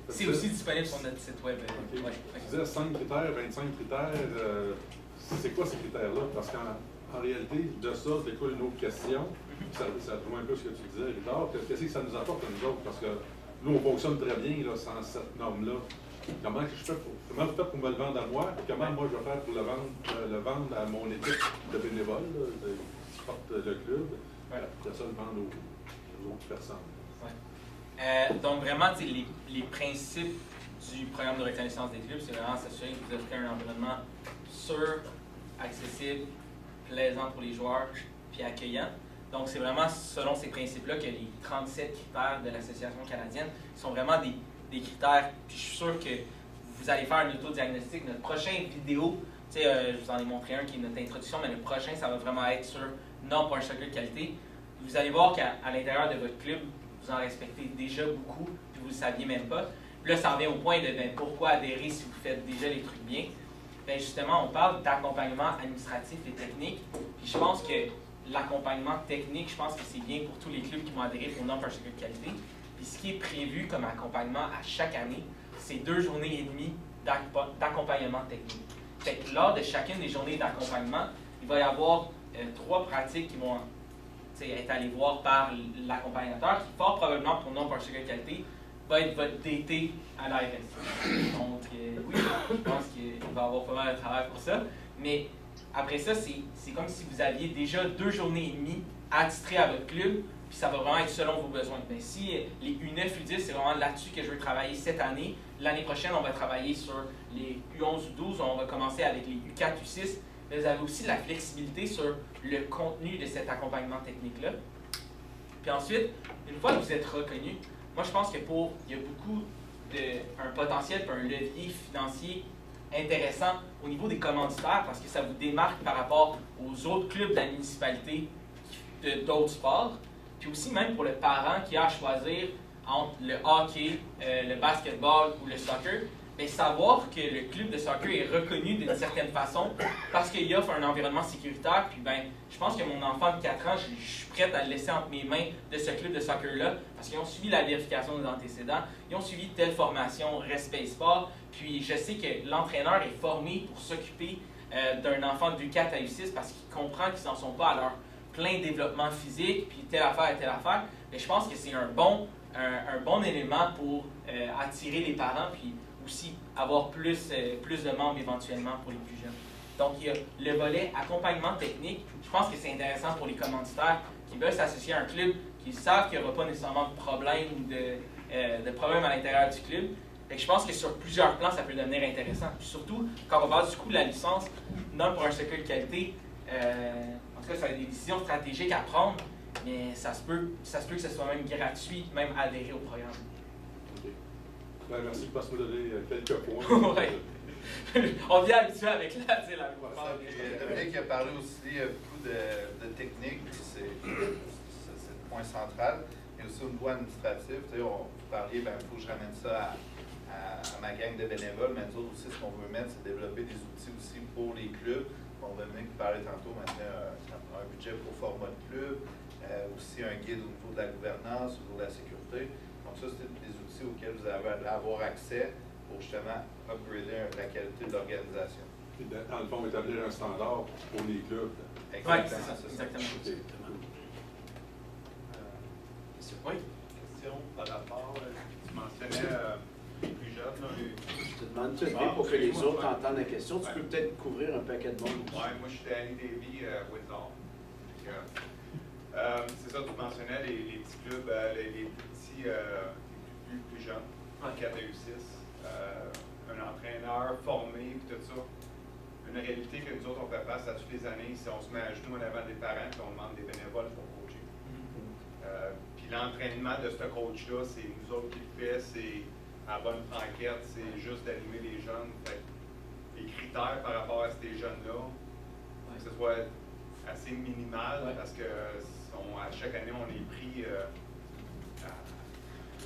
C'est aussi disponible sur notre site web. Okay. Tu disais 5 critères, 25 critères. C'est quoi ces critères-là? Parce qu'en réalité, de ça découle une autre question. Ça rejoint un peu ce que tu disais, Richard. Qu'est-ce que ça nous apporte à nous autres? Parce que nous, on fonctionne très bien là, sans cette norme-là. Comment vous faites pour me le vendre à moi? Comment moi je vais faire pour le vendre à mon équipe de bénévoles qui portent le club? Après ça, le vendre aux autres personnes. Ouais. Donc vraiment, les principes du programme de reconnaissance des clubs, c'est vraiment s'assurer que vous offrez un environnement sûr, accessible, plaisant pour les joueurs, puis accueillant. Donc c'est vraiment selon ces principes-là que les 37 critères de l'Association canadienne sont vraiment des critères, puis je suis sûr que vous allez faire un autodiagnostic. Notre prochaine vidéo, je vous en ai montré un qui est notre introduction, mais le prochain, ça va vraiment être sur non pour un soccer de qualité. Vous allez voir qu'à l'intérieur de votre club, vous en respectez déjà beaucoup, puis vous ne le saviez même pas. Puis là, ça revient au point de pourquoi adhérer si vous faites déjà les trucs bien. Bien, justement, on parle d'accompagnement administratif et technique, puis je pense que l'accompagnement technique, je pense que c'est bien pour tous les clubs qui vont adhérer pour non pour un soccer de qualité. Puis ce qui est prévu comme accompagnement à chaque année, c'est 2 journées et demie d'accompagnement technique. Fait que lors de chacune des journées d'accompagnement, il va y avoir 3 pratiques qui vont être allées voir par l'accompagnateur, qui fort probablement pour non pour un soccer de qualité, va être votre DT à l'ARS. Donc oui, je pense qu'il va y avoir pas mal de travail pour ça. Mais après ça, c'est comme si vous aviez déjà 2 journées et demie attitrées à votre club, puis ça va vraiment être selon vos besoins. Bien, si les U9, U10, c'est vraiment là-dessus que je veux travailler cette année, l'année prochaine, on va travailler sur les U11, U12, on va commencer avec les U4, U6. Mais vous avez aussi de la flexibilité sur le contenu de cet accompagnement technique-là. Puis ensuite, une fois que vous êtes reconnu, moi je pense que il y a beaucoup un potentiel pour un levier financier intéressant au niveau des commanditaires parce que ça vous démarque par rapport aux autres clubs de la municipalité d'autres sports. Puis aussi même pour le parent qui a à choisir entre le hockey, le basketball ou le soccer, bien, savoir que le club de soccer est reconnu d'une certaine façon parce qu'il offre un environnement sécuritaire. Puis ben, je pense que mon enfant de 4 ans, je suis prête à le laisser entre mes mains de ce club de soccer-là parce qu'ils ont suivi la vérification des antécédents, ils ont suivi telle formation, respect sport. Puis je sais que l'entraîneur est formé pour s'occuper d'un enfant de U4 à U6 parce qu'il comprend qu'ils n'en sont pas à leur plein développement physique, puis telle affaire et telle affaire. Mais je pense que c'est un bon élément pour attirer les parents, puis aussi avoir plus de membres éventuellement pour les plus jeunes. Donc, il y a le volet accompagnement technique. Je pense que c'est intéressant pour les commanditaires qui veulent s'associer à un club, qui savent qu'il n'y aura pas nécessairement de problème ou de problème à l'intérieur du club. Fait que je pense que sur plusieurs plans, ça peut devenir intéressant. Puis surtout, quand on parle du coût de la licence, non pour un soccer de qualité, en tout cas, ça a des décisions stratégiques à prendre, mais ça se peut que ce soit même gratuit, même adhérer au programme. OK. Ben, merci de passer me donner quelques points. Ouais. On vient habitué avec la Dominique a parlé aussi beaucoup de technique, puis c'est le point central, mais aussi au niveau administratif. Tu sais, vous parliez, il faut que je ramène ça à ma gang de bénévoles, mais nous autres aussi, ce qu'on veut mettre, c'est développer des outils aussi pour les clubs. Bon, Dominique parlait tantôt, maintenant, un budget pour format de club, aussi un guide au niveau de la gouvernance, au niveau de la sécurité. Donc ça, c'est des outils auxquels vous allez avoir accès pour justement upgrader la qualité de l'organisation. Dans le fond, établir un standard pour les clubs. Oui, c'est ça, exactement. Okay. Oui. Question par rapport, tu mentionnais les plus jeunes. Là, Je te demande de te lever pour que les autres entendent la question. Tu peux peut-être couvrir un paquet de monde. Oui, moi je suis Danny Davy, Windsor. C'est ça, tu mentionnais les petits clubs, les petits plus jeunes, 4 à U6, un entraîneur formé, puis tout ça. Une réalité que nous autres on fait face à toutes les années, c'est on se met à genoux en avant des parents et on demande des bénévoles pour coacher. Puis l'entraînement de ce coach-là, c'est nous autres qui le fait, c'est à bonne franquette, c'est juste d'animer les jeunes. Fait, les critères par rapport à ces jeunes-là, que ce soit assez minimal, parce que à chaque année, on est pris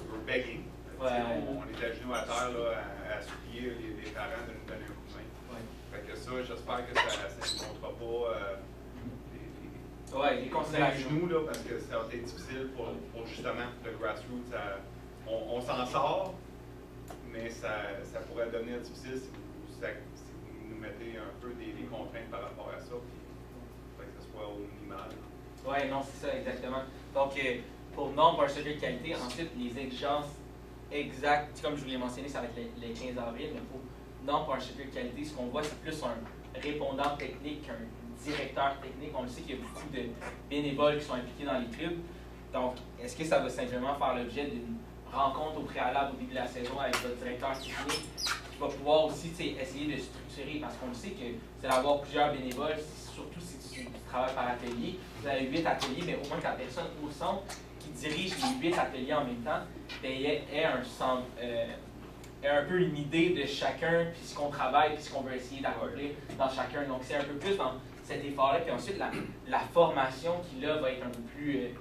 we're begging. On est à genoux à terre là, à supplier les parents de nous donner un coup de main. Fait que ça, j'espère que ça ne montrera pas les considérations. genoux, là, parce que ça a été difficile pour justement le grassroots. On s'en sort, mais ça pourrait devenir difficile si vous nous mettez un peu des contraintes par rapport à ça, puis que ce soit au minimal. Oui, non, c'est ça, exactement. Donc, pour nombre, un soccer de qualité, ensuite, les exigences exactes, comme je vous l'ai mentionné, ça va être le 15 avril, mais pour nombre, pour un soccer de qualité, ce qu'on voit, c'est plus un répondant technique qu'un directeur technique. On le sait qu'il y a beaucoup de bénévoles qui sont impliqués dans les clubs. Donc, est-ce que ça va simplement faire l'objet d'une rencontre au préalable au début de la saison avec votre directeur technique qui va pouvoir aussi essayer de structurer, parce qu'on sait que c'est d'avoir plusieurs bénévoles, surtout si tu travailles par atelier. Vous avez 8 ateliers, mais au moins que la personne au centre qui dirige les 8 ateliers en même temps ait un peu une idée de chacun, puis ce qu'on travaille, puis ce qu'on veut essayer d'accomplir dans chacun. Donc c'est un peu plus dans cet effort-là. Puis ensuite, la formation qui là va être un peu plus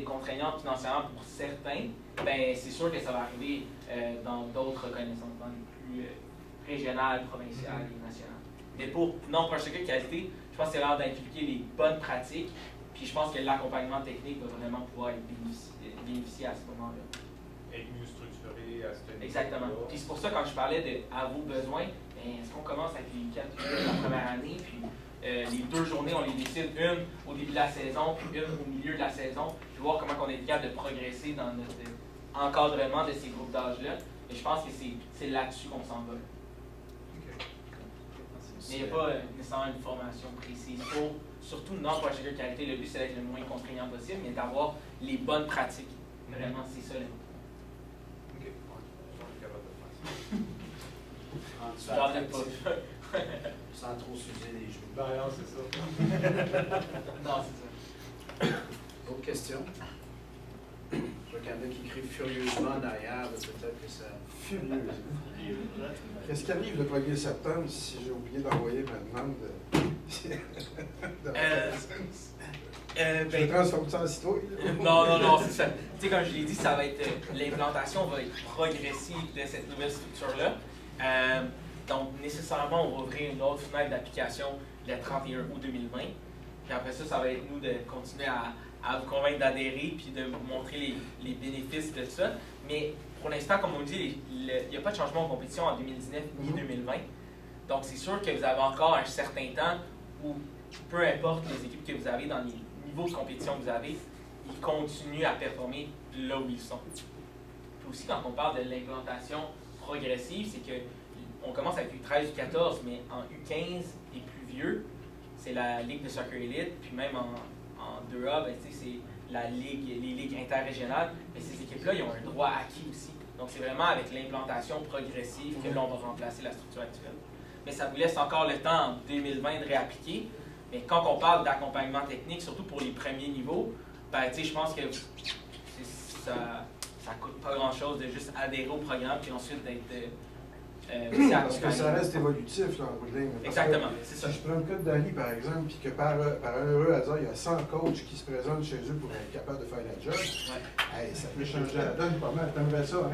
contraignante financièrement pour certains, ben c'est sûr que ça va arriver dans d'autres reconnaissances, dans les plus régionales, provinciales et nationales. Mais pour un soccer de qualité, je pense que c'est l'heure d'inculquer les bonnes pratiques, puis je pense que l'accompagnement technique va vraiment pouvoir être bénéficier à ce moment-là. Être mieux structuré à ce niveau. Exactement. Puis c'est pour ça, quand je parlais de à vos besoins, est-ce qu'on commence avec les 4 journées de la première année, puis les 2 journées, on les décide, une au début de la saison, puis une au milieu de la saison, puis voir comment on est capable de progresser dans notre encadrement de ces groupes d'âge-là. Et je pense que c'est là-dessus qu'on s'en va. Mais il n'y a pas nécessairement une formation précise pour, surtout non pour un soccer de qualité. Le but, c'est d'être le moins contraignant possible, mais d'avoir les bonnes pratiques. Vraiment, c'est ça l'important. J'en ai pas. Sans trop s'user les joues. Ben non, c'est ça. Non, c'est ça. D'autres questions? qu'il y en a qui crient furieusement derrière, peut-être que ça... Furieux. Qu'est-ce qui arrive le 1er septembre si j'ai oublié d'envoyer ma demande de reconnaissance? Je transforme ça en citrouille? Non, c'est ça. Tu sais, comme je l'ai dit, ça va être l'implantation va être progressive de cette nouvelle structure-là. Donc, nécessairement, on va ouvrir une autre fenêtre d'application le 31 août 2020. Puis après ça, ça va être nous de continuer à vous convaincre d'adhérer puis de vous montrer les bénéfices de ça. Mais pour l'instant, comme on dit, il n'y a pas de changement en compétition en 2019 ni 2020. Donc, c'est sûr que vous avez encore un certain temps où, peu importe les équipes que vous avez dans les niveaux de compétition que vous avez, ils continuent à performer là où ils sont. Puis aussi, quand on parle de l'implantation progressive, c'est que on commence avec U13, U14, mais en U15 et plus vieux, c'est la Ligue de Soccer Elite, puis même en 2A, ben, c'est les ligues interrégionales. Mais ces équipes-là, ils ont un droit acquis aussi. Donc, c'est vraiment avec l'implantation progressive que là, on va remplacer la structure actuelle. Mais ça vous laisse encore le temps en 2020 de réappliquer. Mais quand on parle d'accompagnement technique, surtout pour les premiers niveaux, ben, je pense que ça ne coûte pas grand-chose de juste adhérer au programme puis ensuite d'être parce que ça reste évolutif là, en bout de ligne. Exactement, c'est ça. Si je prends le cas de Dali, par exemple, puis que par un heureux hasard, il y a 100 coachs qui se présentent chez eux pour être capables de faire la job, hey, ça peut changer la donne pas mal. T'aimerais ça, hein?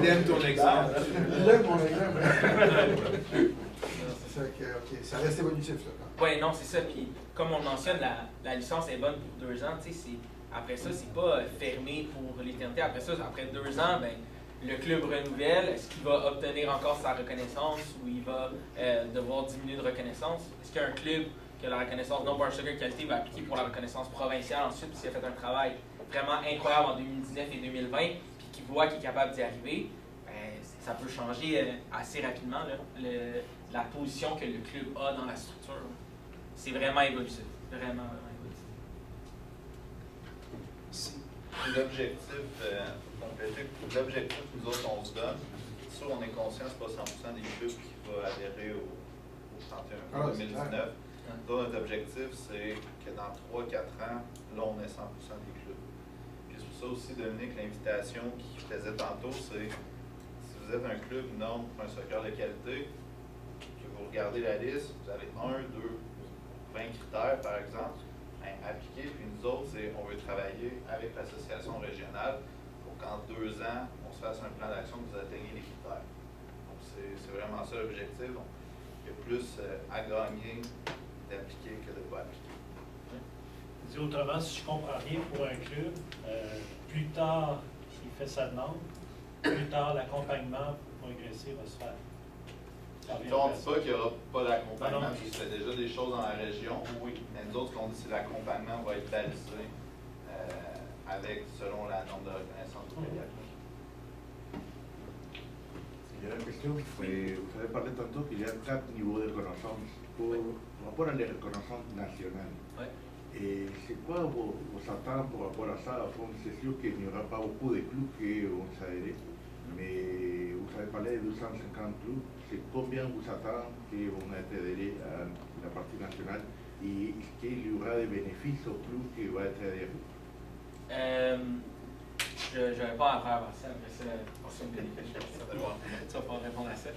Il aime ton exemple. Il aime mon exemple. C'est ça que, OK, ça reste évolutif, là. Oui, non, c'est ça. Puis, comme on mentionne, la licence est bonne pour 2 ans. Après ça, c'est pas fermé pour l'éternité. Après ça, après 2 ans, ben, le club renouvelle. Est-ce qu'il va obtenir encore sa reconnaissance ou il va devoir diminuer de reconnaissance? Est-ce qu'il y a un club qui a la reconnaissance non par soccer qualité va appliquer pour la reconnaissance provinciale ensuite, puis s'il a fait un travail vraiment incroyable en 2019 et 2020, puis qu'il voit qu'il est capable d'y arriver, ben, ça peut changer assez rapidement là, la position que le club a dans la structure. C'est vraiment évolutif. Vraiment évolutif. L'objectif, que nous autres, on se donne, c'est sûr, on est conscient que ce n'est pas 100% des clubs qui vont adhérer au 31 août 2019. Donc, notre objectif, c'est que dans 3-4 ans, là, on ait 100% des clubs. Puis c'est pour ça aussi, Dominique, l'invitation qu'il faisait tantôt, c'est si vous êtes un club norme pour un soccer de qualité, que vous regardez la liste, vous avez 1, 2, 20 critères, par exemple, appliquer, puis nous autres, on veut travailler avec l'association régionale pour qu'en 2 ans, on se fasse un plan d'action que vous atteignez les critères. Donc, c'est vraiment ça l'objectif. Donc, il y a plus à gagner d'appliquer que de ne pas appliquer. Dit autrement, si je comprends bien, pour un club, plus tard il fait sa demande, plus tard l'accompagnement progressif va se faire. On ne dit pas qu'il n'y aura pas d'accompagnement, parce que c'est déjà des choses dans la région, oui. Mais nous autres, ce qu'on dit, c'est que l'accompagnement va être balisé selon la norme de reconnaissance du pays. Il y a une question, vous avez parlé tantôt qu'il y a 4 niveaux de reconnaissance par rapport à la reconnaissance nationale. Ouais. Et c'est quoi vos attentes par rapport à ça? Au fond, c'est sûr qu'il n'y aura pas beaucoup de clubs qui vont s'adhérer, mais vous avez parlé de 250 clubs. C'est combien vous attendez qui vont être adhérés à la partie nationale et est-ce qu'il y aura des bénéfices au club qui va être adhéré? Je n'avais pas à faire ça, après ça, tu vas pas répondre à ça.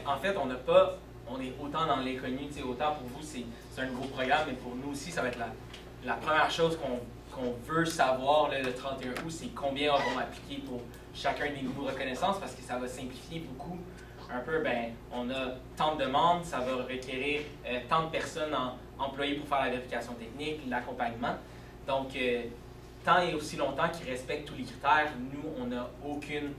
En fait, on est autant dans l'inconnu, autant pour vous, c'est un gros programme, mais pour nous aussi, ça va être la première chose qu'on veut savoir là, le 31 août, c'est combien on va appliquer pour chacun des niveaux de reconnaissance, parce que ça va simplifier beaucoup. Un peu, ben, on a tant de demandes, ça va requérir tant de personnes employées pour faire la vérification technique, l'accompagnement. Donc, tant et aussi longtemps qu'ils respectent tous les critères, nous, on n'a aucune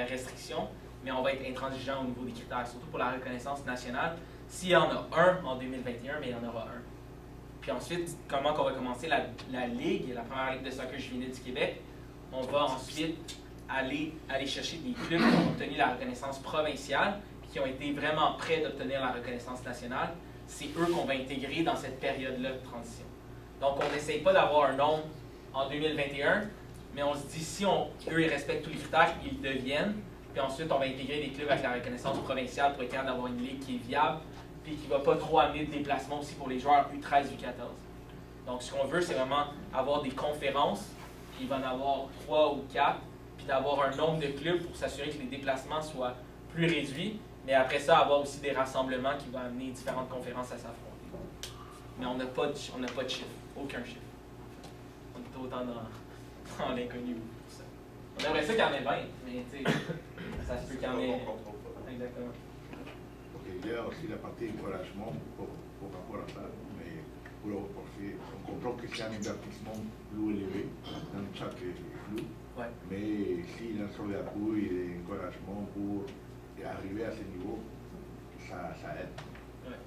restriction, mais on va être intransigeant au niveau des critères, surtout pour la reconnaissance nationale. S'il y en a un en 2021, mais il y en aura un. Puis ensuite, comment on va commencer la Ligue, la première Ligue de soccer juvénile du Québec, on va ensuite aller chercher des clubs qui ont obtenu la reconnaissance provinciale et qui ont été vraiment prêts d'obtenir la reconnaissance nationale. C'est eux qu'on va intégrer dans cette période-là de transition. Donc, on n'essaye pas d'avoir un nombre en 2021, mais on se dit si eux ils respectent tous les critères, ils deviennent. Puis ensuite, on va intégrer des clubs avec la reconnaissance provinciale pour être capable d'avoir une ligue qui est viable puis qui ne va pas trop amener de déplacement aussi pour les joueurs U13, U14. Donc, ce qu'on veut, c'est vraiment avoir des conférences, puis il va en avoir 3 ou 4, puis d'avoir un nombre de clubs pour s'assurer que les déplacements soient plus réduits, mais après ça, avoir aussi des rassemblements qui vont amener différentes conférences à s'affronter. Mais on n'a pas de chiffre, aucun chiffre. On est autant dans l'inconnu pour ça. On aimerait ça qu'il y en ait 20, mais tu sais, ça se peut qu'il y en ait. Exactement. Ok, il y a aussi la partie encouragement pour rapport à ça, mais pour renforcer, on comprend que c'est un investissement plus élevé dans chaque club, Ouais. mais si il y a un appui et encouragement pour arriver à ce niveau, ça aide. Ouais.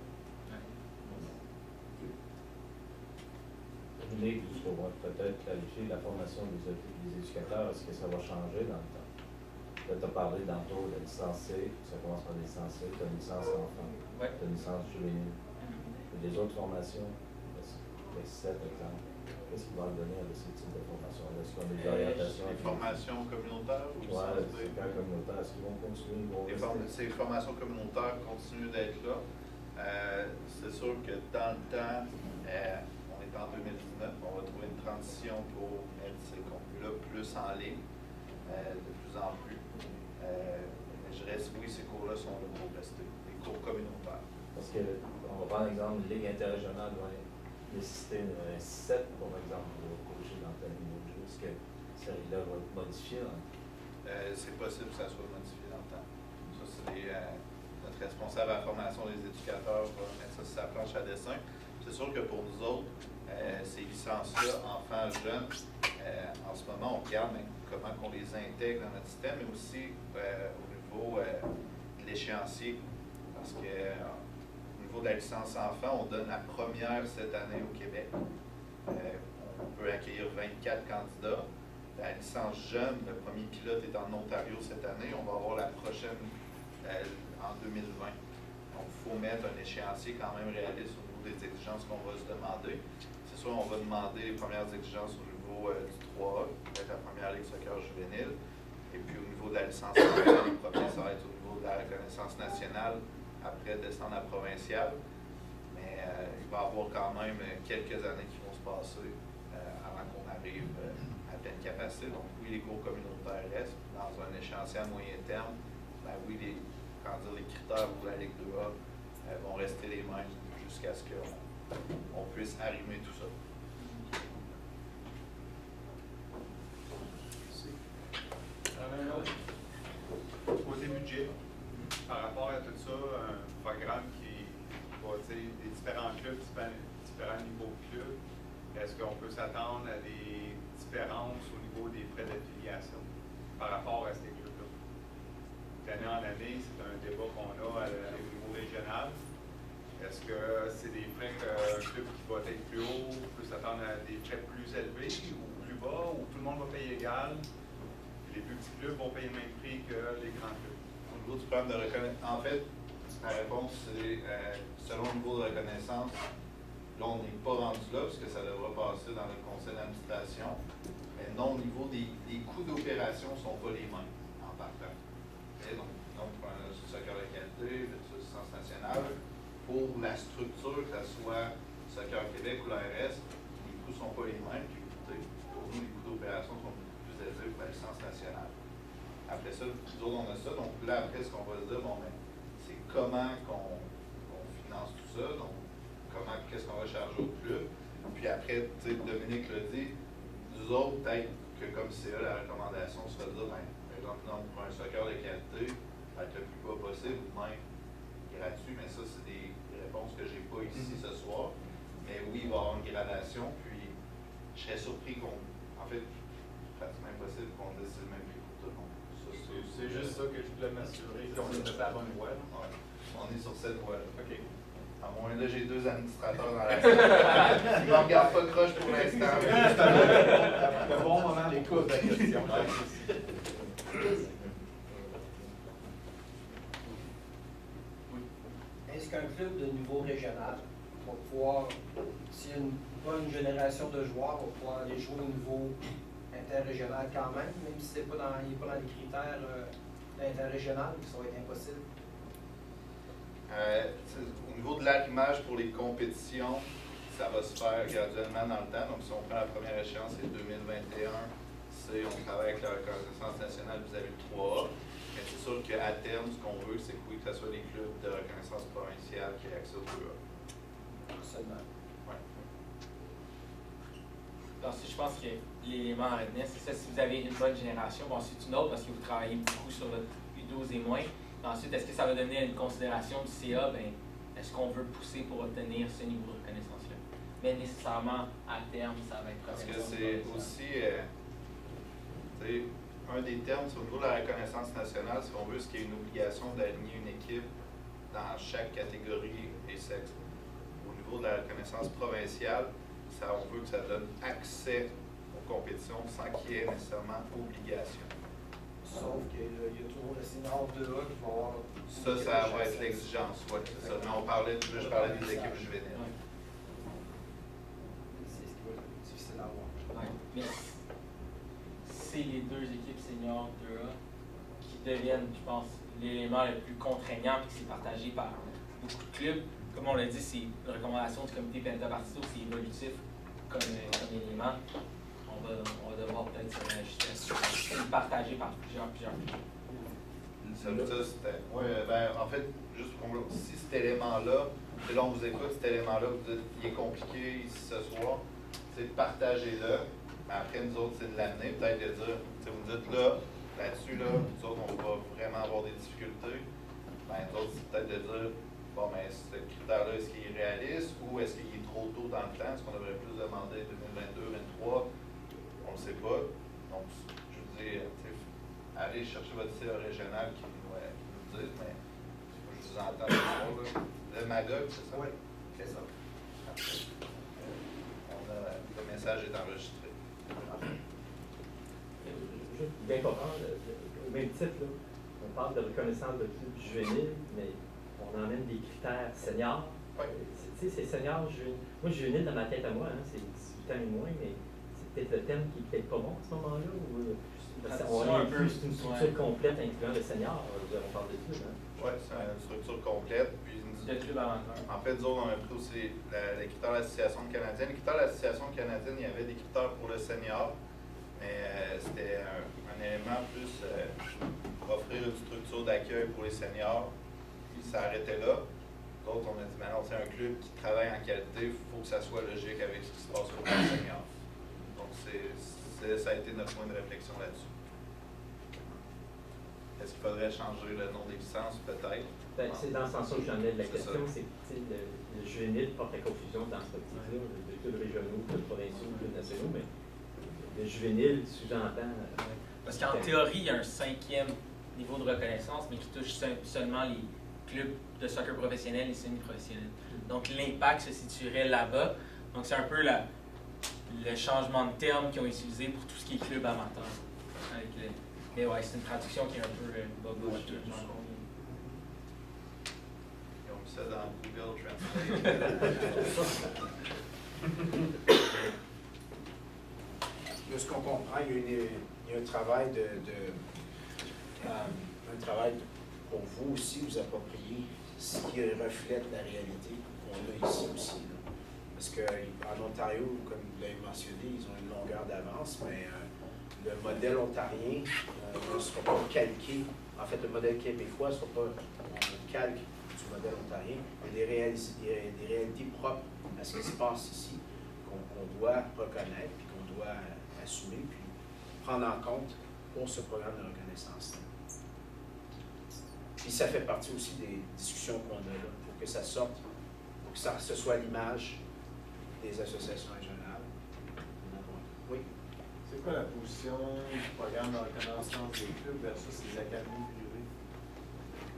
Une ligue, juste pour peut-être clarifier la formation des éducateurs, est-ce que ça va changer dans le temps? Là, tu as parlé tantôt de licence C, ça commence par la licence C, tu as une licence enfant, Ouais. tu as une licence juvénile. Les autres formations, les 7 exemples, qu'est-ce qu'ils vont donner avec ce type de formation? Est-ce qu'on a des orientations? Les formations communautaires ou c'est quand communautaire, est-ce qu'ils vont continuer? Ces formations communautaires continuent d'être là. C'est sûr que dans le temps, on est en 2019, on va trouver une transition pour mettre ces contenus-là plus en ligne, de plus en plus. Mais je reste, oui, ces cours-là sont là pour rester, les cours communautaires. Parce que, on va prendre l'exemple, une ligue interrégionale doit nécessiter un 7, pour exemple, pour coacher dans tel niveau de jeu. Est-ce que celle-là va être modifiée? C'est possible que ça soit modifié dans le temps. Ça, c'est notre responsable à la formation des éducateurs va mettre ça sur sa planche à dessin. C'est sûr que pour nous autres, ces licences-là, enfants, jeunes, en ce moment, on regarde comment on les intègre dans notre système, mais aussi au niveau de l'échéancier. Parce que au niveau de la licence enfant, on donne la première cette année au Québec. On peut accueillir 24 candidats. La licence jeune, le premier pilote est en Ontario cette année. On va avoir la prochaine en 2020. Donc, il faut mettre un échéancier quand même réaliste au niveau des exigences qu'on va se demander. C'est sûr, on va demander les premières exigences au niveau du 3A, avec la première ligue soccer juvénile. Et puis au niveau de la licence nationale, les premiers, ça va être au niveau de la reconnaissance nationale, après descendre à provinciale. Mais il va y avoir quand même quelques années qui vont se passer avant qu'on arrive à pleine capacité. Donc oui, les cours communautaires restent. Dans un échéancier à moyen terme, ben oui, les critères pour la Ligue 2A vont rester les mêmes jusqu'à ce qu'on puisse arrimer tout ça. Côté budget, par rapport à tout ça, un programme qui va dire des différents clubs, différents niveaux de clubs, est-ce qu'on peut s'attendre à des différences au niveau des frais d'affiliation par rapport à ces clubs-là? D'année en année, c'est un débat qu'on a au niveau régional. Est-ce que c'est des frais qu'un club qui va être plus haut peut s'attendre à des frais plus élevés ou plus bas, ou tout le monde va payer égal? Les plus petits clubs vont payer le même prix que les grands clubs. Au niveau du programme de reconnaissance, en fait, la réponse c'est selon le niveau de reconnaissance. Là, on n'est pas rendu là parce que ça devra passer dans le conseil d'administration. Mais non, au niveau des coûts d'opération ne sont pas les mêmes en partant. Donc, pour un soccer de qualité, versus licence nationale, pour la structure, que ce soit Soccer Québec ou l'ARS, les coûts ne sont pas les mêmes. Puis, pour nous, les coûts d'opération sont plus élevés que la licence nationale. Après ça, nous autres, on a ça. Donc là, après, ce qu'on va se dire, bon, ben, c'est comment qu'on finance tout ça. Donc, qu'est-ce qu'on va charger au club. Puis après, tu sais, Dominique l'a dit, nous autres, peut-être que comme CA, la recommandation serait de dire, ben, par exemple, non, pour un soccer de qualité, être le plus bas possible, ou même gratuit, mais ça, c'est des réponses que j'ai pas ici ce soir. Mais oui, il va y avoir une gradation, puis je serais surpris en fait, pratiquement impossible qu'on dise le même prix pour tout le monde. C'est juste ça que je voulais m'assurer qu'on est sur la bonne voie. Ouais. On est sur cette voie-là. OK. À moins là, j'ai 2 administrateurs dans la salle. Ils ne me regardent pas croche pour l'instant. Le bon moment pour poser la question. Est-ce qu'un club de niveau régional va pouvoir, s'il y a une bonne génération de joueurs, va pouvoir aller jouer au niveau interrégional quand même si il n'est pas dans les critères interrégional, ça va être impossible? Au niveau de l'arrimage pour les compétitions, ça va se faire graduellement dans le temps. Donc, si on prend la première échéance, c'est 2021, on travaille avec la reconnaissance nationale vis-à-vis du 3A. Mais c'est sûr qu'à terme, ce qu'on veut, c'est que oui, que ce soit les clubs de reconnaissance provinciale qui aient accès au 2A. Seulement. Ouais. Ensuite, je pense que l'élément à retenir, c'est ça, si vous avez une bonne génération, bon, ensuite une autre parce que vous travaillez beaucoup sur le U12 et moins. Ensuite, est-ce que ça va devenir une considération du CA? Ben, est-ce qu'on veut pousser pour obtenir ce niveau de reconnaissance-là? Mais nécessairement, à terme, ça va être parce que c'est aussi, un des termes au niveau de la reconnaissance nationale, si on veut, c'est qu'il y a une obligation d'aligner une équipe dans chaque catégorie et sexe. Au niveau de la reconnaissance provinciale, on veut que ça donne accès aux compétitions sans qu'il y ait nécessairement obligation. Sauf qu'il y a toujours le senior 2A qui va avoir... Ça va être l'exigence, oui. Mais je parlais des équipes juvéniles. C'est ce qui va être difficile à avoir. Ouais. Mais c'est les deux équipes seniors 2A qui deviennent, je pense, l'élément le plus contraignant et qui c'est partagé par beaucoup de clubs. Comme on l'a dit, c'est une recommandation du comité Pentapartito, c'est évolutif comme élément. On va devoir peut-être se réajuster à ça. C'est partagé par plusieurs clubs. En fait, juste pour si cet élément-là, là on vous écoute, cet élément-là, vous dites il est compliqué ici ce soir, c'est de partager-le. Mais après, nous autres, c'est de l'amener, peut-être de dire, vous me dites là-dessus, nous autres, on va vraiment avoir des difficultés. Ben, nous autres, c'est peut-être de dire, bon, mais ce critère-là, est-ce qu'il est réaliste ou est-ce qu'il est trop tôt dans le temps? Est-ce qu'on devrait plus demander 2022, 2023? On ne le sait pas. Donc, je vous dis, allez chercher votre CA régional qui nous dise, mais je vous entends le Magog, c'est ça? Oui, c'est ça. Le message est enregistré. Bien comprendre, au même titre, là, on parle de reconnaissance de clubs juvéniles, mais on emmène des critères seniors. Oui. Tu sais, c'est senior, moi juvénile dans ma tête à moi, hein, c'est 18 ans et moins, mais c'est peut-être le terme qui n'est peut-être pas bon à ce moment-là, ou on est plus une structure complète incluant le senior, on parle de club. Hein. Oui, c'est une structure complète. Puis, en fait, nous autres, on a pris aussi les critères de l'association canadienne. Les critères de l'association canadienne, il y avait des critères pour le senior, mais c'était un élément plus offrir une structure d'accueil pour les seniors. Puis ça arrêtait là. D'autres, on a dit, maintenant, c'est un club qui travaille en qualité, il faut que ça soit logique avec ce qui se passe pour les seniors. Donc, ça a été notre point de réflexion là-dessus. Est-ce qu'il faudrait changer le nom des licences? Peut-être. Ben, c'est dans ce sens-là que j'en ai de la question, c'est que le juvénile porte la confusion dans ce optique-là, les clubs régionaux, les provinciaux, les clubs nationaux, mais le juvénile sous-entend. Parce qu'en théorie, il y a un 5e niveau de reconnaissance, mais qui touche seulement les clubs de soccer professionnels et semi-professionnels. Donc l'impact se situerait là-bas. Donc c'est un peu le changement de terme qu'ils ont utilisé pour tout ce qui est club amateur. Mais ouais, c'est une traduction qui est un peu bobo. Ils ont mis ça dans Google Translate. De ce qu'on comprend, il y a un travail un travail pour vous aussi, vous approprier ce qui reflète la réalité qu'on a ici aussi. Là. Parce qu'en Ontario, comme vous l'avez mentionné, ils ont une longueur d'avance, mais le modèle ontarien ne sera pas calqué. En fait, le modèle québécois ne sera pas un calque du modèle ontarien. Il y a des réalités propres à ce qui se passe ici qu'on doit reconnaître, puis qu'on doit assumer, puis prendre en compte pour ce programme de reconnaissance-là. Puis ça fait partie aussi des discussions qu'on a là, pour que ça sorte, pour que ce soit l'image des associations régionales. Oui. C'est quoi la position du programme de reconnaissance des clubs versus les académies privées?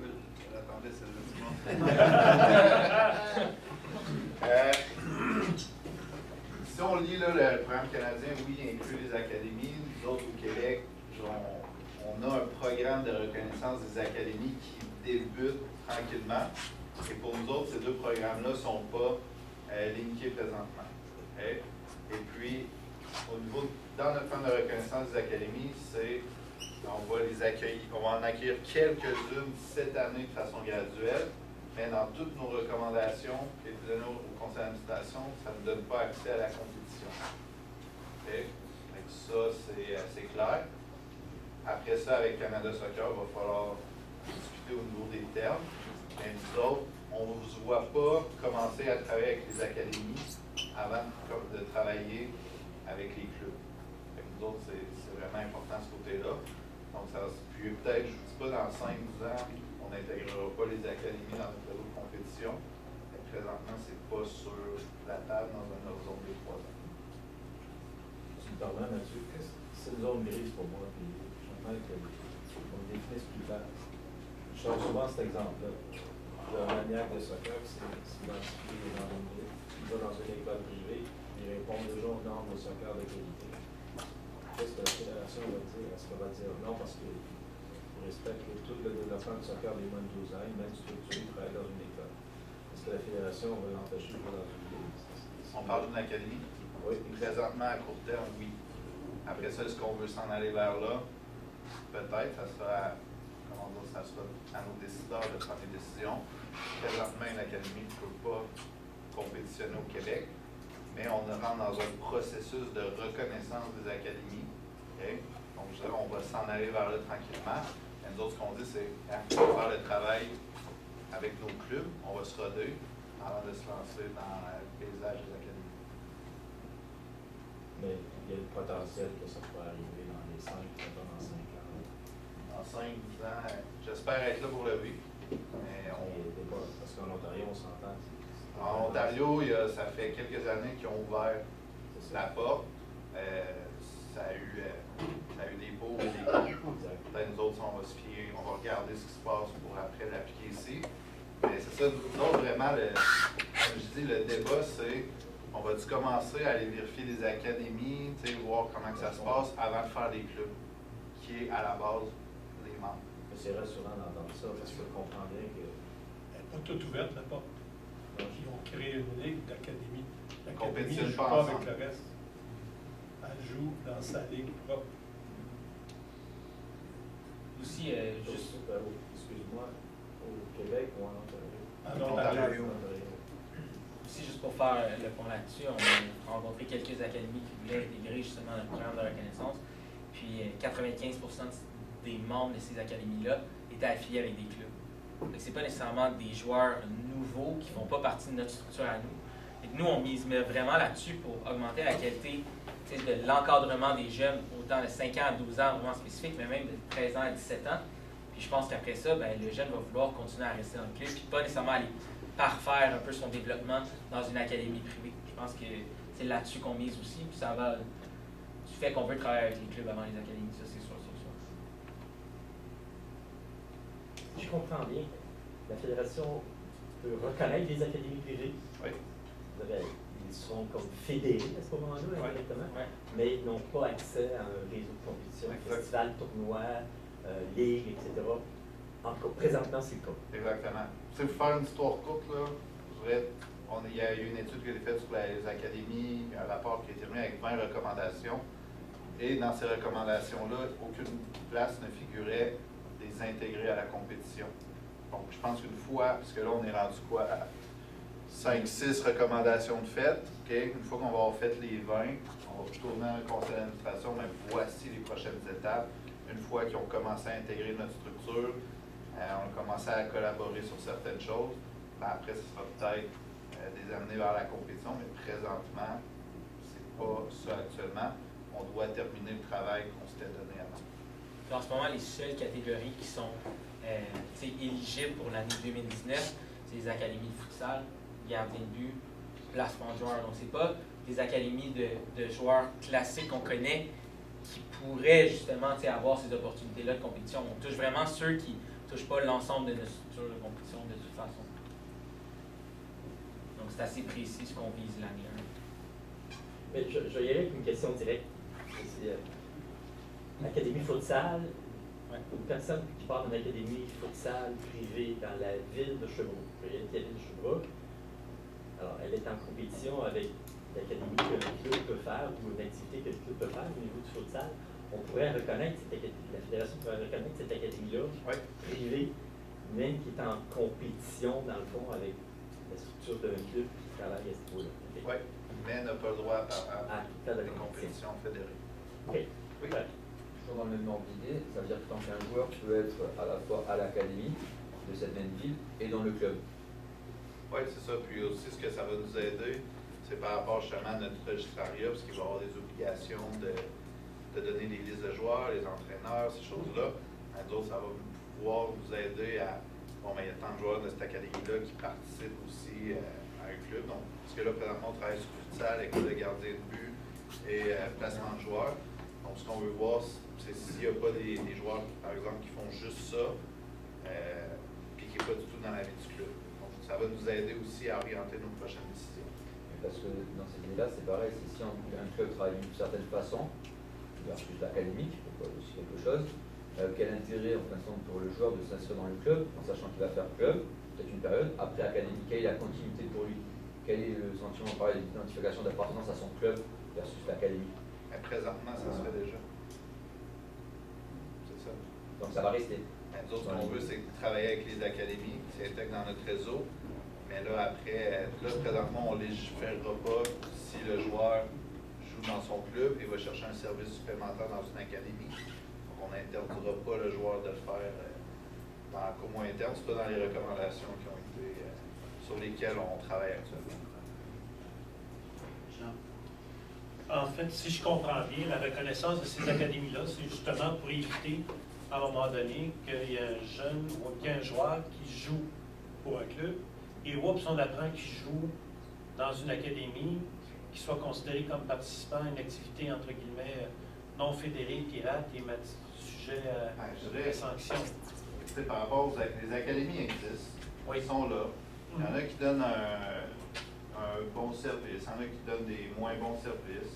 Oui, j'attendais celle-là. Si on lit là, le programme canadien, oui, il inclut les académies. Nous autres, au Québec, on a un programme de reconnaissance des académies qui débute tranquillement. Et pour nous autres, ces deux programmes-là ne sont pas linkés présentement. Okay? Et puis, dans notre plan de reconnaissance des académies, on va les accueillir. On va en accueillir quelques-unes cette année de façon graduelle. mais dans toutes nos recommandations et données au conseil d'administration, ça ne donne pas accès à la compétition. Okay? Donc ça, c'est clair. Après ça, avec Canada Soccer, il va falloir discuter au niveau des termes. Mais nous autres, on ne vous voit pas commencer à travailler avec les académies avant de travailler avec les clubs. Fait que nous autres, c'est vraiment important ce côté-là. Donc, puis peut-être, je ne vous dis pas, dans 5-10 ans, on n'intégrera pas les académies dans notre réseau de compétition. Mais présentement, ce n'est pas sur la table dans un horizon de 3 ans. Tu me permets, Mathieu, c'est une zone grise pour moi, puis j'aimerais qu'on me définisse plus tard. Je sors souvent cet exemple-là. Le maniaque de soccer, c'est d'identifier dans une ville. Il va dans une école privée, il répond déjà aux normes de soccer de qualité. Qu'est-ce que la fédération va dire? Est-ce qu'elle va dire non parce qu'il respecte tout le développement du soccer des moins de 12 ans, même structure, il travaille dans une école? Est-ce que la fédération va l'empêcher de jouer dans une ville? On parle d'une académie? Oui. Présentement, à court terme, oui. Après ça, est-ce qu'on veut s'en aller vers là? Peut-être, ça sera à nos décideurs de prendre des décisions. Présentement, l'académie ne peut pas compétitionner au Québec, mais on rentre dans un processus de reconnaissance des académies. Okay? Donc, je dirais, on va s'en aller vers là tranquillement. Et nous autres, ce qu'on dit, c'est qu'on va faire le travail avec nos clubs, on va se roder avant de se lancer dans le paysage des académies. Mais il y a le potentiel que ça pourrait arriver dans les 5 ans. Dans 5-10 ans, j'espère être là pour le vivre. Mais parce qu'en Ontario, on s'entend. En Ontario, ça fait quelques années qu'ils ont ouvert la porte. Ça a eu des pour et des contre. Peut-être nous autres, on va se fier, on va regarder ce qui se passe pour après l'appliquer ici. Mais c'est ça, nous autres, vraiment, comme je dis, le débat, c'est on va-tu commencer à aller vérifier des académies, voir comment que ça se passe avant de faire des clubs, qui est à la base des membres. C'est rassurant d'entendre ça, parce que je comprends bien que... Elle n'est pas toute ouverte, la porte. Ils ont créé une ligue d'académie. L'académie ne joue pas pas ensemble avec le reste. Elle joue dans sa ligue propre. Aussi, juste... Excuse-moi, au Québec ou en Ontario? En Ontario. Aussi, juste pour faire le pont là-dessus, on a rencontré quelques académies qui voulaient intégrer justement le programme de reconnaissance. Puis 95% des membres de ces académies-là étaient affiliés avec des clubs. Donc, ce n'est pas nécessairement des joueurs nouveaux qui ne font pas partie de notre structure à nous. Et nous, on mise vraiment là-dessus pour augmenter la qualité de l'encadrement des jeunes, autant de 5 ans à 12 ans, vraiment spécifique, mais même de 13 ans à 17 ans. Puis je pense qu'après ça, le jeune va vouloir continuer à rester dans le club, puis pas nécessairement aller parfaire un peu son développement dans une académie privée. Je pense que c'est là-dessus qu'on mise aussi, puis ça va du fait qu'on veut travailler avec les clubs avant les académies, ça c'est sûr. Je comprends bien. La fédération peut reconnaître les académies privées. Oui. Ils seront comme fédérés à ce moment-là, indirectement, mais ils n'ont pas accès à un réseau de compétition, festival, tournoi, ligue, etc. En tout cas, présentement, c'est le cas. Exactement. Pour faire une histoire courte, là, il y a eu une étude qui a été faite sur les académies, un rapport qui a été remis avec 20 recommandations. Et dans ces recommandations-là, aucune place ne figurait des intégrés à la compétition. Donc, je pense qu'une fois, puisque là, on est rendu quoi à 5-6 recommandations de fait, okay? Une fois qu'on va avoir fait les 20, on va retourner dans le conseil d'administration, mais voici les prochaines étapes. Une fois qu'ils ont commencé à intégrer notre structure, on a commencé à collaborer sur certaines choses, après, ce sera peut-être des amener vers la compétition, mais présentement, c'est pas ça actuellement. On doit terminer le travail qu'on s'était donné avant. En ce moment, les seules catégories qui sont éligibles pour l'année 2019, c'est les académies de futsal, gardien de but, placement de joueurs. Donc, ce n'est pas des académies de joueurs classiques qu'on connaît qui pourraient justement avoir ces opportunités-là de compétition. On touche vraiment ceux qui ne touchent pas l'ensemble de notre structure de compétition de toute façon. Donc, c'est assez précis ce qu'on vise l'année 1. Mais je vais y aller avec une question directe. L'académie futsal, une personne qui part d'une académie futsal privée dans la ville de Sherbrooke, je viens de Sherbrooke, alors elle est en compétition avec l'académie que le club peut faire ou une activité que le club peut faire au niveau du futsal. On pourrait reconnaître la fédération pourrait reconnaître cette académie-là privée même qui est en compétition, dans le fond, avec la structure d'un club qui travaille à ce niveau-là. Okay. Oui, mais n'a pas le droit à faire de compétition fédérée. Okay. Oui. Ouais. Toujours dans le même ordre d'idée, ça veut dire que tant qu'un joueur peut être à la fois à l'académie de cette même ville et dans le club. Oui, c'est ça. Puis aussi, ce que ça va nous aider, c'est par rapport justement à notre registrariat, parce qu'il va y avoir des obligations de donner des listes de joueurs, les entraîneurs, ces choses-là. Nous autres, ça va pouvoir nous aider à, bon, mais il y a tant de joueurs de cette académie-là qui participent aussi à un club. Donc, parce que là, présentement, on travaille sur futsal, école de gardien de but et placement de joueurs. Donc, ce qu'on veut voir, c'est s'il n'y a pas des joueurs, par exemple, qui font juste ça, puis qui n'est pas du tout dans la vie du club. Donc, ça va nous aider aussi à orienter nos prochaines décisions. Parce que dans cette idée-là, c'est pareil, si un club travaille d'une certaine façon, versus l'académique, c'est aussi quelque chose, quel intérêt, en fin de compte, pour le joueur de s'inscrire dans le club, en sachant qu'il va faire club, peut-être une période, après académique, quelle est la continuité pour lui? Quel est le sentiment, on parlait d'identification d'appartenance à son club versus l'académie? Présentement, ça se fait déjà. C'est ça. Donc ça va rester. Nous autres, ce qu'on veut, c'est travailler avec les académies, c'est intègre dans notre réseau. Mais là, après, présentement, on ne légiférera pas si le joueur joue dans son club et va chercher un service supplémentaire dans une académie. Donc, on n'interdira pas le joueur de le faire dans le commun interne. Ce n'est pas dans les recommandations qui ont été sur lesquelles on travaille actuellement. En fait, si je comprends bien, la reconnaissance de ces académies-là, c'est justement pour éviter, à un moment donné, qu'il y ait un jeune ou qu'un joueur qui joue pour un club, et oups, on apprend qu'il joue dans une académie, qu'il soit considéré comme participant à une activité, entre guillemets, non fédérée, pirate, et sujet à sanctions. Par rapport aux les académies existent, oui. Ils sont là. Il y en a qui donnent un bon service, il y en a qui donnent des moins bons services.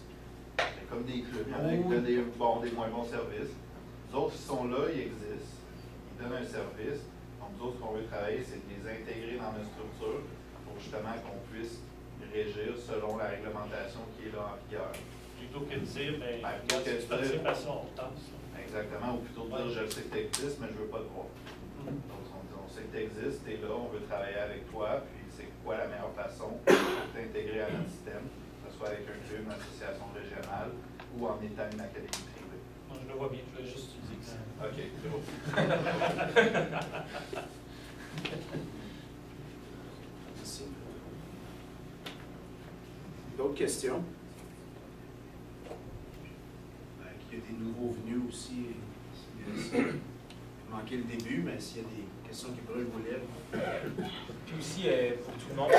C'est comme des clubs, il y en a qui donnent des moins bons services. Les autres qui sont là, ils existent, ils donnent un service. Donc, nous autres, ce qu'on veut travailler, c'est de les intégrer dans notre structure pour justement qu'on puisse régir selon la réglementation qui est là en vigueur. Plutôt que de dire, mais plutôt que de dire, on tente ça. Exactement, ou plutôt de dire, je sais que tu existes, mais je ne veux pas te voir. Donc, on sait que tu existes, tu es là, on veut travailler avec toi, puis c'est quoi la meilleure façon pour t'intégrer à notre système, que ce soit avec un club, une association régionale ou en étant une académie privée. Moi, je le vois bien, je voulais juste dire ça. OK, c'est bon. Merci. D'autres questions? Il y a des nouveaux venus aussi. Manqué le début, mais s'il y a des questions qui brûlent vos lèvres. Puis aussi, pour tout le monde,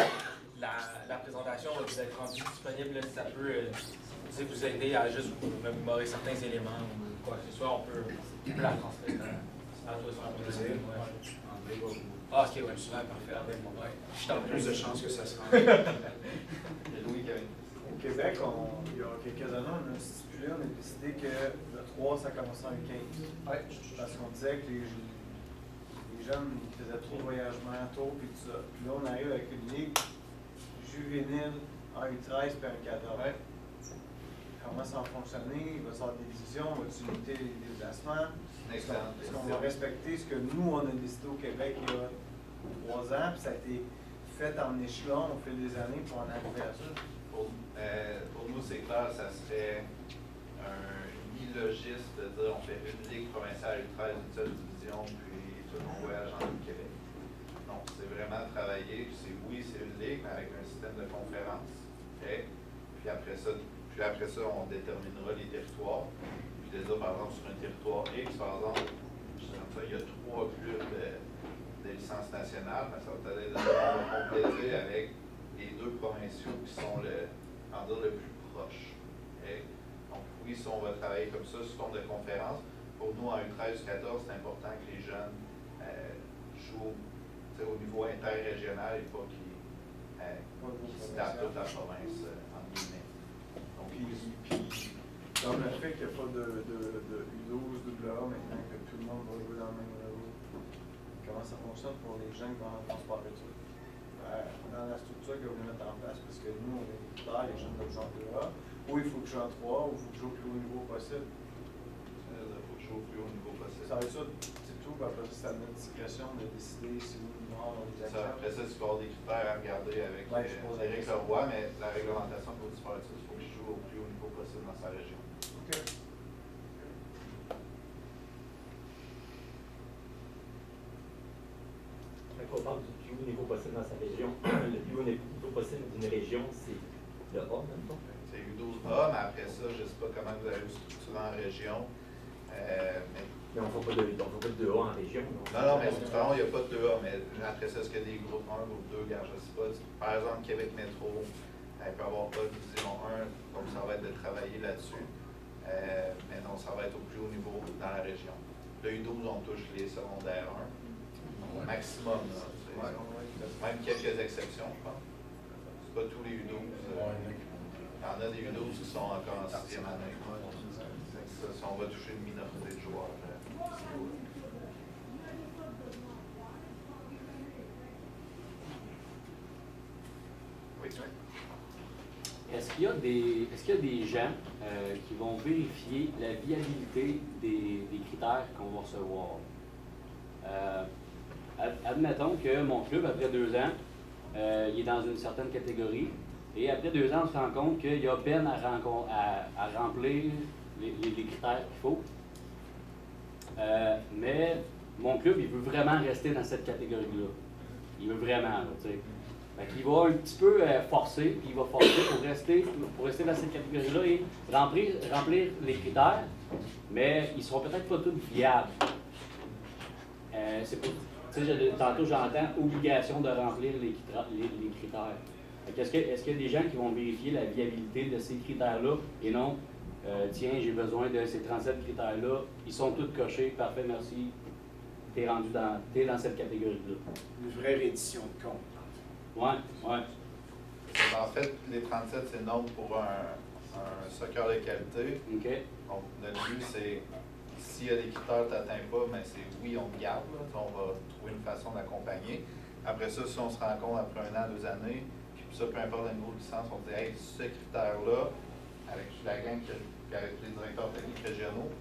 la présentation va vous être rendue disponible. Là, si ça peut vous aider à juste vous mémorer certains éléments ou quoi que ce soit, on peut la transmettre à toi sur un plaisir. Ah, ok, ouais, super, parfait. Ouais. Je t'en plus de chances que ça se rende. Louis, au Québec, il y a quelques années, on a stipulé, on a décidé que le 3, ça commençait en 15. Ouais. Parce qu'on disait que les jeunes ils faisaient trop de voyagements tôt, puis tout ça. Puis là, on arrive avec une ligue juvénile en U13 puis en U14. Ouais. Comment ça va fonctionner? Il va y avoir des décisions, on va-tu limiter les déplacements? Est-ce qu'on va respecter ce que nous, on a décidé au Québec il y a 3 ans, puis ça a été fait en échelon au fil des années pour en arriver à ça? Pour nous, c'est clair, ça serait un illogiste de dire on fait une ligue provinciale U13, une seule division, puis tout le monde voyage en Québec. Donc, c'est vraiment travailler. Oui, c'est une ligue, mais avec un système de conférence. Okay? Puis après ça, on déterminera les territoires. Puis déjà, par exemple, sur un territoire X, par exemple, il y a 3 clubs de licence nationale, mais ça va peut-être compléter avec les 2 provinciaux qui sont le plus proches. Okay? Donc oui, si on va travailler comme ça, sous forme de conférence, pour nous, en U13-14, c'est important que les jeunes jouent au niveau interrégional et pas qu'ils se tapent toute la province, en guillemets. Donc, puis, comme le fait qu'il n'y a pas de U12, AA maintenant, que tout le monde va jouer dans le même niveau, comment ça fonctionne pour les gens qui vont en transport études? Dans la structure que vous voulez mettre en place, parce que nous, on est clair, les jeunes doivent jouer en 2A, ou il faut que je joue en 3, ou il faut que je joue au plus haut niveau possible. Il faut que je joue au plus haut niveau possible. Ça va être ça, c'est tout. puis après ça, c'est à notre discrétion de décider si oui ou non on les accepte. Après ça, tu vas avoir des critères à regarder avec Éric Leroy, mais la réglementation pour faire ça, il faut qu'il joue au plus haut niveau possible dans sa région. OK. Quand on parle du plus haut niveau possible dans sa région, le plus haut niveau possible d'une région, c'est le A, même temps. C'est U12A, mais après ça, je ne sais pas comment vous avez structuré en région. Mais on ne fait pas de 2A en région. Non, mais de toute façon, il n'y a pas de 2A, mais après ça, est-ce qu'il y a des groupes 1, groupe 2, je ne sais pas. Par exemple, Québec Métro, il peut avoir pas de division 1, donc ça va être de travailler là-dessus. Mais non, ça va être au plus haut niveau dans la région. Le U12, on touche les secondaires 1. Maximum, là. Même quelques exceptions, je pense. C'est pas tous les U12. Il y en a des U12 qui sont encore en 6e année. Si on va toucher une minorité de joueurs. Oui, Est-ce qu'il y a des gens qui vont vérifier la viabilité des critères qu'on va recevoir? Admettons que mon club, après 2 ans, il est dans une certaine catégorie, et après 2 ans, on se rend compte qu'il y a peine à remplir les critères qu'il faut. Mais mon club, il veut vraiment rester dans cette catégorie-là. Il veut vraiment, tu sais. Fait qu'il va un petit peu forcer, puis il va forcer pour rester dans cette catégorie-là et remplir les critères, mais ils ne seront peut-être pas tous viables. Tantôt, j'entends obligation de remplir les critères. Est-ce qu'il y a des gens qui vont vérifier la viabilité de ces critères-là et non, tiens, j'ai besoin de ces 37 critères-là, ils sont tous cochés, parfait, merci, t'es dans cette catégorie-là. Une vraie reddition de compte. Ouais. En fait, les 37, c'est nombre pour un soccer de qualité. Okay. Donc, notre but, c'est s'il y a des critères que tu n'atteins pas, mais c'est oui, on te garde. Là, on va trouver une façon d'accompagner. Après ça, si on se rend compte après 1 an, 2 années, puis ça, peu importe le niveau de licence, on dit hey, ce critère-là, avec la gang puis avec les directeurs techniques régionaux,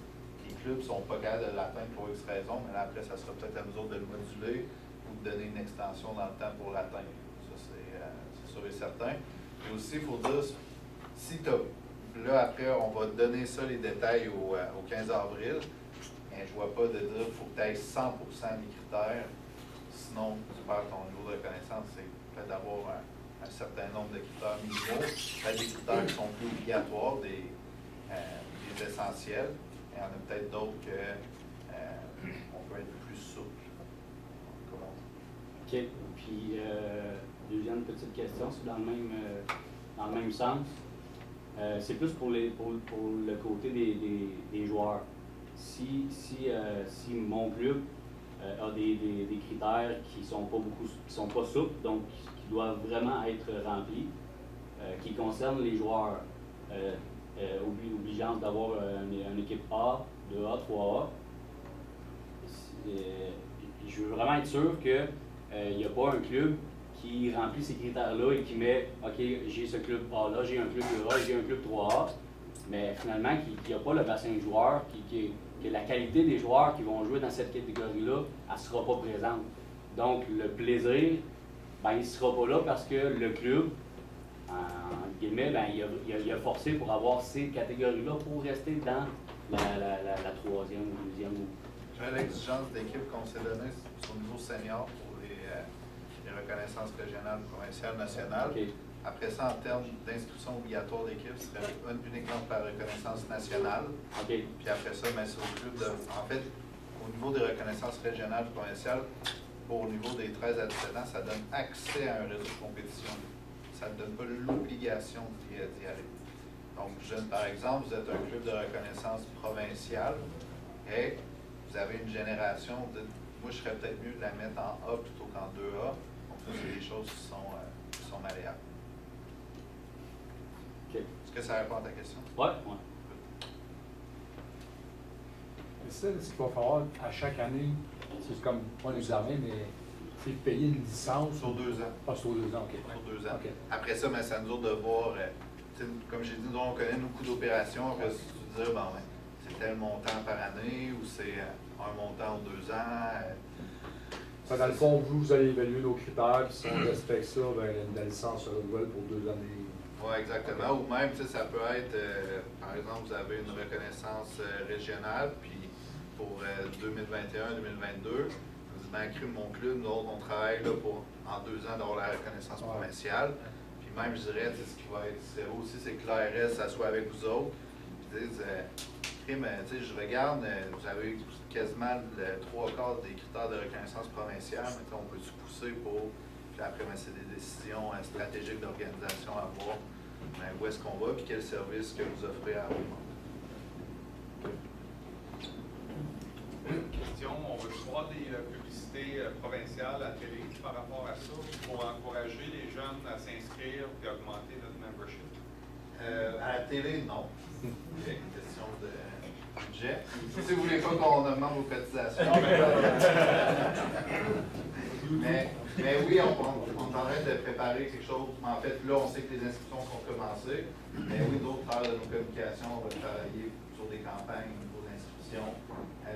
les clubs ne sont pas capables de l'atteindre pour X raison, mais là, après, ça sera peut-être à nous autres de le moduler ou de donner une extension dans le temps pour l'atteindre. C'est sûr et certain. Et aussi, il faut dire, si tu as, là, après, on va donner ça, les détails au 15 avril, mais je ne vois pas de dire qu'il faut que tu ailles 100% des critères, sinon tu perds ton niveau de reconnaissance. C'est peut-être d'avoir un certain nombre de critères minimaux, peut-être des critères qui sont plus obligatoires, des essentiels, et il y en a peut-être d'autres qu'on peut être plus souple. OK. Puis, deuxième petite question, c'est dans le même sens. C'est plus pour le côté des joueurs. Si mon club a des critères qui sont pas souples, donc qui doivent vraiment être remplis, qui concernent les joueurs, obligeance d'avoir une équipe A, 2A, 3A, je veux vraiment être sûr que il n'y a pas un club qui remplit ces critères-là et qui met OK, j'ai ce club A-là, j'ai un club 2A, j'ai un club 3A, mais finalement, qui n'a pas le bassin de joueurs, que la qualité des joueurs qui vont jouer dans cette catégorie-là, elle ne sera pas présente. Donc, le plaisir, ben, il ne sera pas là parce que le club, en guillemets, ben, il a forcé pour avoir ces catégories-là pour rester dans la troisième ou deuxième. J'ai l'exigence d'équipe qu'on s'est donnée au niveau senior pour les reconnaissances régionales, provinciales, nationales. Okay. Après ça, en termes d'inscription obligatoire d'équipe, ce serait uniquement pour la reconnaissance nationale. Okay. Puis après ça, ben, c'est au club de. En fait, au niveau des reconnaissances régionales, provinciales, au niveau des 13 à 17 ans, ça donne accès à un réseau de compétition. Ça ne donne pas l'obligation d'y aller. Donc, par exemple, vous êtes un club de reconnaissance provinciale et vous avez une génération, vous dites, moi, je serais peut-être mieux de la mettre en A plutôt qu'en 2A. Donc, ça, c'est des choses qui sont malléables. Okay. Est-ce que ça répond à ta question? Oui. C'est ce qu'il va falloir à chaque année, c'est comme pas un examen, mais c'est payer une licence. Sur 2 ans. Ah, sur 2 ans, OK. Sur 2 ans. Okay. Après ça, c'est à nous autres de voir, comme j'ai dit, nous, on connaît nos coûts d'opération. Après, si tu dis, bon, c'est tel montant par année ou c'est. un montant aux 2 ans. Dans le fond, vous allez évaluer nos critères, puis si on respecte ça, ben, la licence se renouvelle pour 2 années. Oui, exactement. Ou même, ça peut être, par exemple, vous avez une reconnaissance régionale, puis pour 2021-2022, vous dites, ben, mon club, nous autres, on travaille là, pour, en 2 ans d'avoir la reconnaissance provinciale. Puis même, je dirais, ce qui va être aussi, c'est que l'ARS s'assoit avec vous autres, puis disent, je regarde, vous avez quasiment le 3/4 des critères de reconnaissance provinciale, mais on peut se pousser pour, puis après, c'est des décisions stratégiques d'organisation à voir, mais où est-ce qu'on va, puis quel service que vous offrez à vos membres. Question, on va voir des publicités provinciales à la télé par rapport à ça pour encourager les jeunes à s'inscrire et augmenter notre membership? À la télé, non. Il y a une question de budget. Si vous voulez pas qu'on augmente vos cotisations. mais oui, on est en train de préparer quelque chose. En fait, là, on sait que les inscriptions sont commencées. Mais oui, d'autres travers de nos communications, on va travailler sur des campagnes au niveau d'inscription,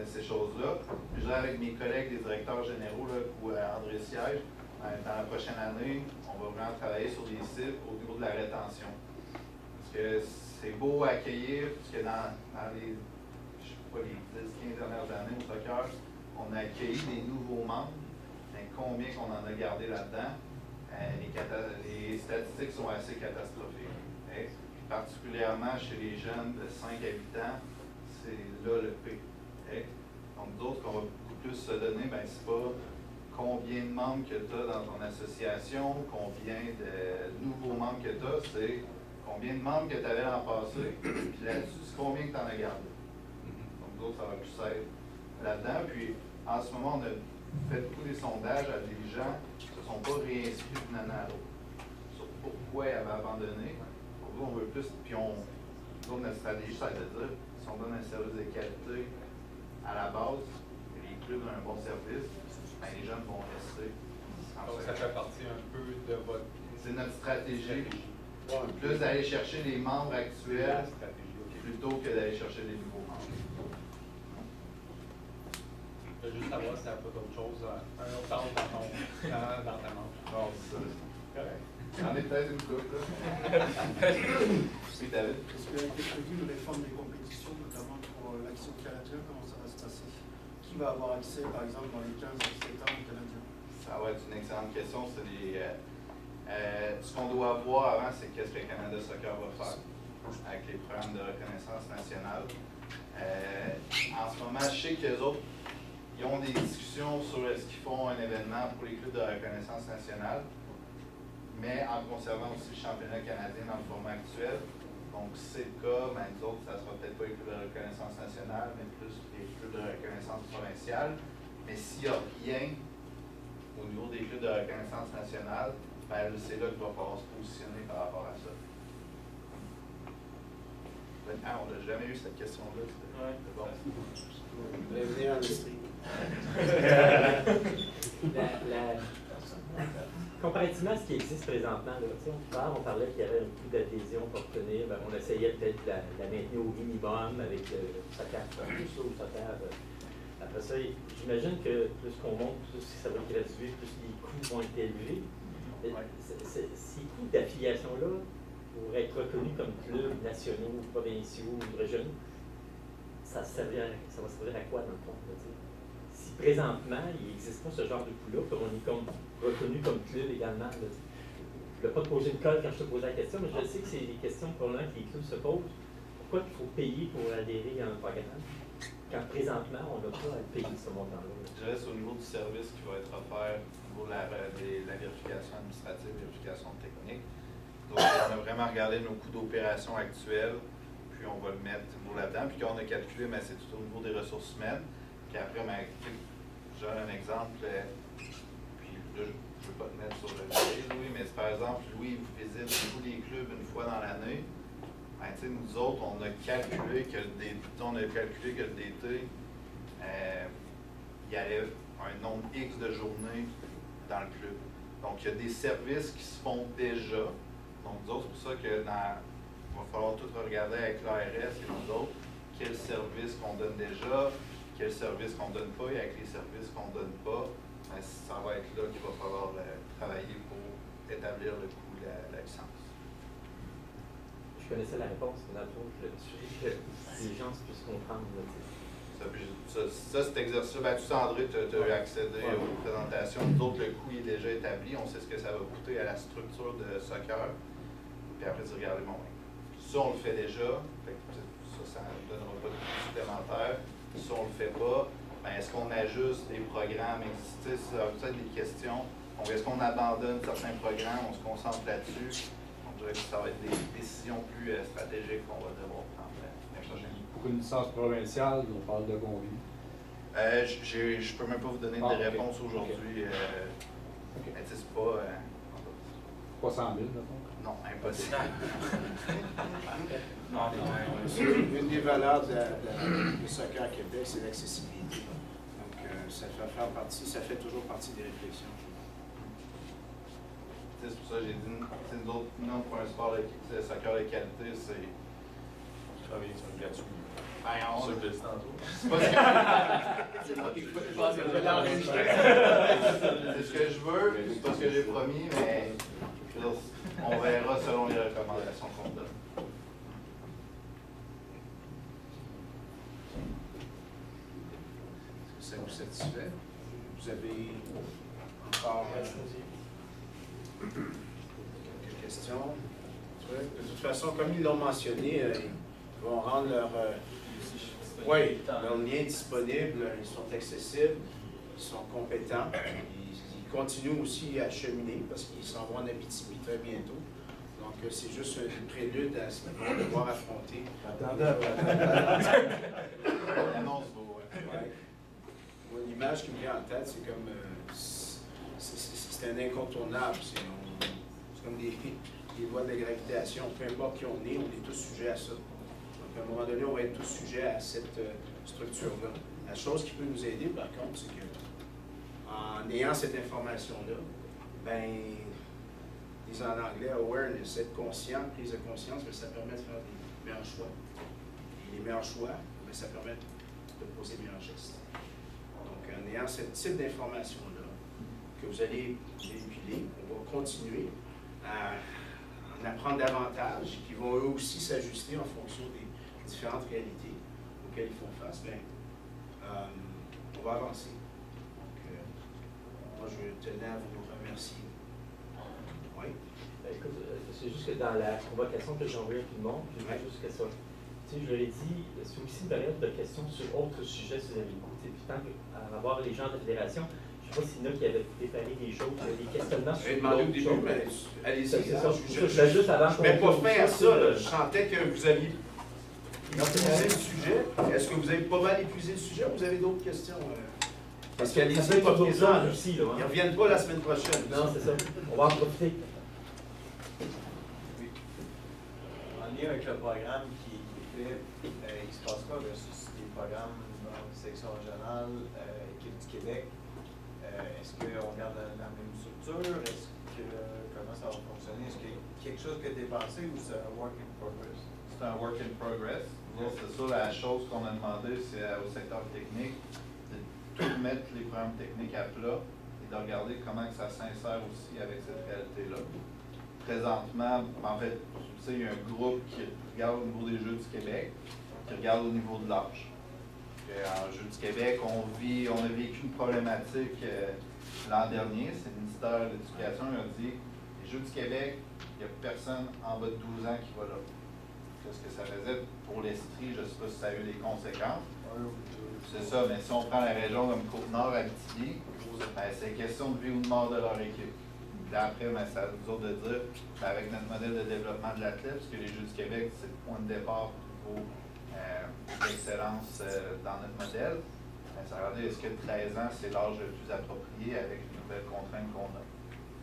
ces choses-là. Je dirais avec mes collègues, les directeurs généraux, là, où André siège, dans la prochaine année, on va vraiment travailler sur des cibles au niveau de la rétention. Parce que c'est beau à accueillir, parce que dans les, je sais pas, les 10-15 dernières années au soccer, on a accueilli des nouveaux membres, mais combien qu'on en a gardé là-dedans, les statistiques sont assez catastrophiques. Okay? Particulièrement chez les jeunes de 5 à 8 ans, c'est là le pic. Okay? Donc d'autres qu'on va beaucoup plus se donner, ben, c'est pas combien de membres que tu as dans ton association, combien de nouveaux membres que tu as, c'est combien de membres que tu avais l'an passé, puis là-dessus, c'est combien que tu en as gardé. Donc, d'autres, ça va plus être là-dedans. Puis, en ce moment, on a fait beaucoup des sondages à des gens qui ne se sont pas réinscrits d'une année à l'autre. Sur pourquoi ils avaient abandonné. Pour nous, on veut plus, puis notre stratégie, ça va être de dire, si on donne un service de qualité à la base, et les clubs ont un bon service, ben, les jeunes vont rester. Donc, ça fait partie un peu de votre... C'est notre stratégie. Plus d'aller chercher les membres actuels plutôt que d'aller chercher les nouveaux membres. Je veux juste savoir si ça n'a pas d'autre chose, un autre temps dans ta manche. Non, c'est ça. Correct. J'en ai peut-être une couple, là. Oui, David. Est-ce qu'il y a été prévu une réforme des compétitions, notamment pour l'Action canadienne? Comment ça va se passer? Qui va avoir accès, par exemple, dans les 15 et 17 ans aux Canadiens? Ça va être une excellente question. C'est ce qu'on doit voir avant, c'est qu'est-ce que le Canada Soccer va faire avec les programmes de reconnaissance nationale. En ce moment, je sais qu'eux autres, ils ont des discussions sur est-ce qu'ils font un événement pour les clubs de reconnaissance nationale, mais en conservant aussi le championnat canadien dans le format actuel. Donc, si c'est le cas, ben, nous autres, ça ne sera peut-être pas les clubs de reconnaissance nationale, mais plus les clubs de reconnaissance provinciale. Mais s'il n'y a rien au niveau des clubs de reconnaissance nationale, ben, c'est là qu'il va falloir se positionner par rapport à ça. On n'a jamais eu cette question-là. C'est bon. Vous allez venir en Estrie. Comparativement à ce qui existe présentement, là, on parlait qu'il y avait un coût d'adhésion pour obtenir, ben, on essayait peut-être de la maintenir au minimum avec le soccer, plus ça au soccer. Après ça, j'imagine que plus qu'on monte, plus ça va graduer, plus les coûts vont être élevés. Ces coûts d'affiliation-là, pour être reconnus comme clubs nationaux, provinciaux, régionaux, ça va servir à quoi dans le fond? Si présentement, il n'existe pas ce genre de coût-là, qu'on est reconnu comme club également. Je ne vais pas te poser une colle quand je te pose la question, mais je sais que c'est des questions pour l'un que les clubs se posent. Pourquoi il faut payer pour adhérer à un programme? Quand présentement, on n'a pas à payer ce montant-là. Je reste au niveau du service qui va être offert au niveau de la vérification administrative, vérification technique. Donc, on a vraiment regardé nos coûts d'opération actuels, puis on va le mettre là-dedans. Puis quand on a calculé, ben, c'est tout au niveau des ressources humaines. Puis après, ben, je donne un exemple, puis là, je ne veux pas te mettre sur le sujet, Louis, mais par exemple, Louis vous visite tous les clubs une fois dans l'année. Ben, nous autres, on a calculé que le DT, il y avait un nombre X de journées dans le club. Donc, il y a des services qui se font déjà. Donc, nous autres, c'est pour ça que il va falloir tout regarder avec l'ARS et nous autres, quels services qu'on donne déjà, quel service qu'on ne donne pas, et avec les services qu'on ne donne pas, ben, ça va être là qu'il va falloir travailler pour établir le coût de la licence. Je connaissais la réponse, mais là, je suis que les gens puissent comprendre. Cet exercice, ben, tu sais, André, tu as accédé aux présentations. Nous autres, le coût est déjà établi. On sait ce que ça va coûter à la structure de soccer. Puis après, tu regardes, bon, ça, on le fait déjà. Ça ne donnera pas de coût supplémentaire. Si on ne le fait pas, ben, est-ce qu'on ajuste des programmes existants? Ça va être des questions. Donc, est-ce qu'on abandonne certains programmes? On se concentre là-dessus. On dirait que ça va être des décisions plus stratégiques qu'on va devoir prendre l'année prochaine. Pour une licence provinciale, on parle de combien? Je ne peux même pas vous donner des réponses aujourd'hui. Mais tu sais, c'est pas... 300 000, mettons? Non, impossible. Une des valeurs du soccer à Québec, c'est l'accessibilité. Donc, ça fait toujours partie des réflexions. C'est pour ça que j'ai dit, nous autres, non, pour un sport de soccer de qualité, c'est... Travailler sur le gratuit. C'est ça que je dis tantôt. C'est ce que je veux, c'est pas ce que j'ai promis, mais on verra selon les recommandations qu'on donne. Est-ce que ça vous satisfait? Vous avez encore quelques questions? De toute façon, comme ils l'ont mentionné, ils vont rendre leur lien disponible, ils sont accessibles, ils sont compétents, ils continuent aussi à cheminer parce qu'ils s'en vont en Abitibi très bientôt. Donc, c'est juste une prélude à ce qu'ils vont devoir affronter. L'image qui me vient en tête, c'est comme c'est un incontournable. C'est comme des lois de gravitation. Peu importe qui on est tous sujets à ça. Donc, à un moment donné, on va être tous sujets à cette structure-là. La chose qui peut nous aider, par contre, c'est qu'en ayant cette information-là, ben, disons en anglais, awareness, être conscient, prise de conscience, ben, ça permet de faire des meilleurs choix. Et les meilleurs choix, ben, ça permet de poser des meilleurs gestes. Donc, en ayant ce type d'information-là, que vous allez véhiculer, on va continuer à en apprendre davantage, qui vont eux aussi s'ajuster en fonction des différentes réalités auxquelles ils font face. Bien, on va avancer. Donc, moi, je tenais à vous remercier. Oui? Écoute, c'est juste que dans la convocation que j'ai envoyée à tout le monde, je veux juste que ça. Tu sais, je leur ai dit, c'est aussi une période de questions sur autres sujets si vous avez le goût. Puis tant qu'à avoir les gens de la fédération, je ne sais pas s'il y en a qui avaient préparé des choses, des questionnements sur demandé au début, mais allez-y. Juste avant. Je ne mets pas fin à ça. Je sentais que vous alliez épuiser le sujet. Est-ce que vous avez pas mal épuisé le sujet ou vous avez d'autres questions? Parce qu'il y a des gens aussi. Ils ne reviennent pas la semaine prochaine. Non, c'est ça. On va en profiter. Oui. En lien avec le programme qui est fait, il se passe quoi versus des programmes dans la section régionale, équipe du Québec? Est-ce qu'on garde la même structure? Comment ça va fonctionner? Est-ce qu'il y a quelque chose que tu as pensé ou c'est un work in progress? C'est un work in progress. C'est ça, la chose qu'on a demandé, c'est au secteur technique de tout mettre les programmes techniques à plat et de regarder comment que ça s'insère aussi avec cette réalité-là. Présentement, en fait, tu sais, il y a un groupe qui regarde au niveau des Jeux du Québec, qui regarde au niveau de l'âge. En Jeux du Québec, on a vécu une problématique l'an dernier. C'est le ministère de l'Éducation qui a dit les Jeux du Québec, il n'y a personne en bas de 12 ans qui va là. Qu'est-ce que ça faisait pour l'Estrie? Je ne sais pas si ça a eu des conséquences. C'est ça, mais si on prend la région comme Côte-Nord, Abitibi, ben, c'est question de vie ou de mort de leur équipe. Puis après, ben, c'est à nous autres de dire, ben, avec notre modèle de développement de l'athlète, parce que les Jeux du Québec, c'est le point de départ pour l'excellence dans notre modèle, ben, ça va dire, est-ce que 13 ans, c'est l'âge le plus approprié avec les nouvelles contraintes qu'on a?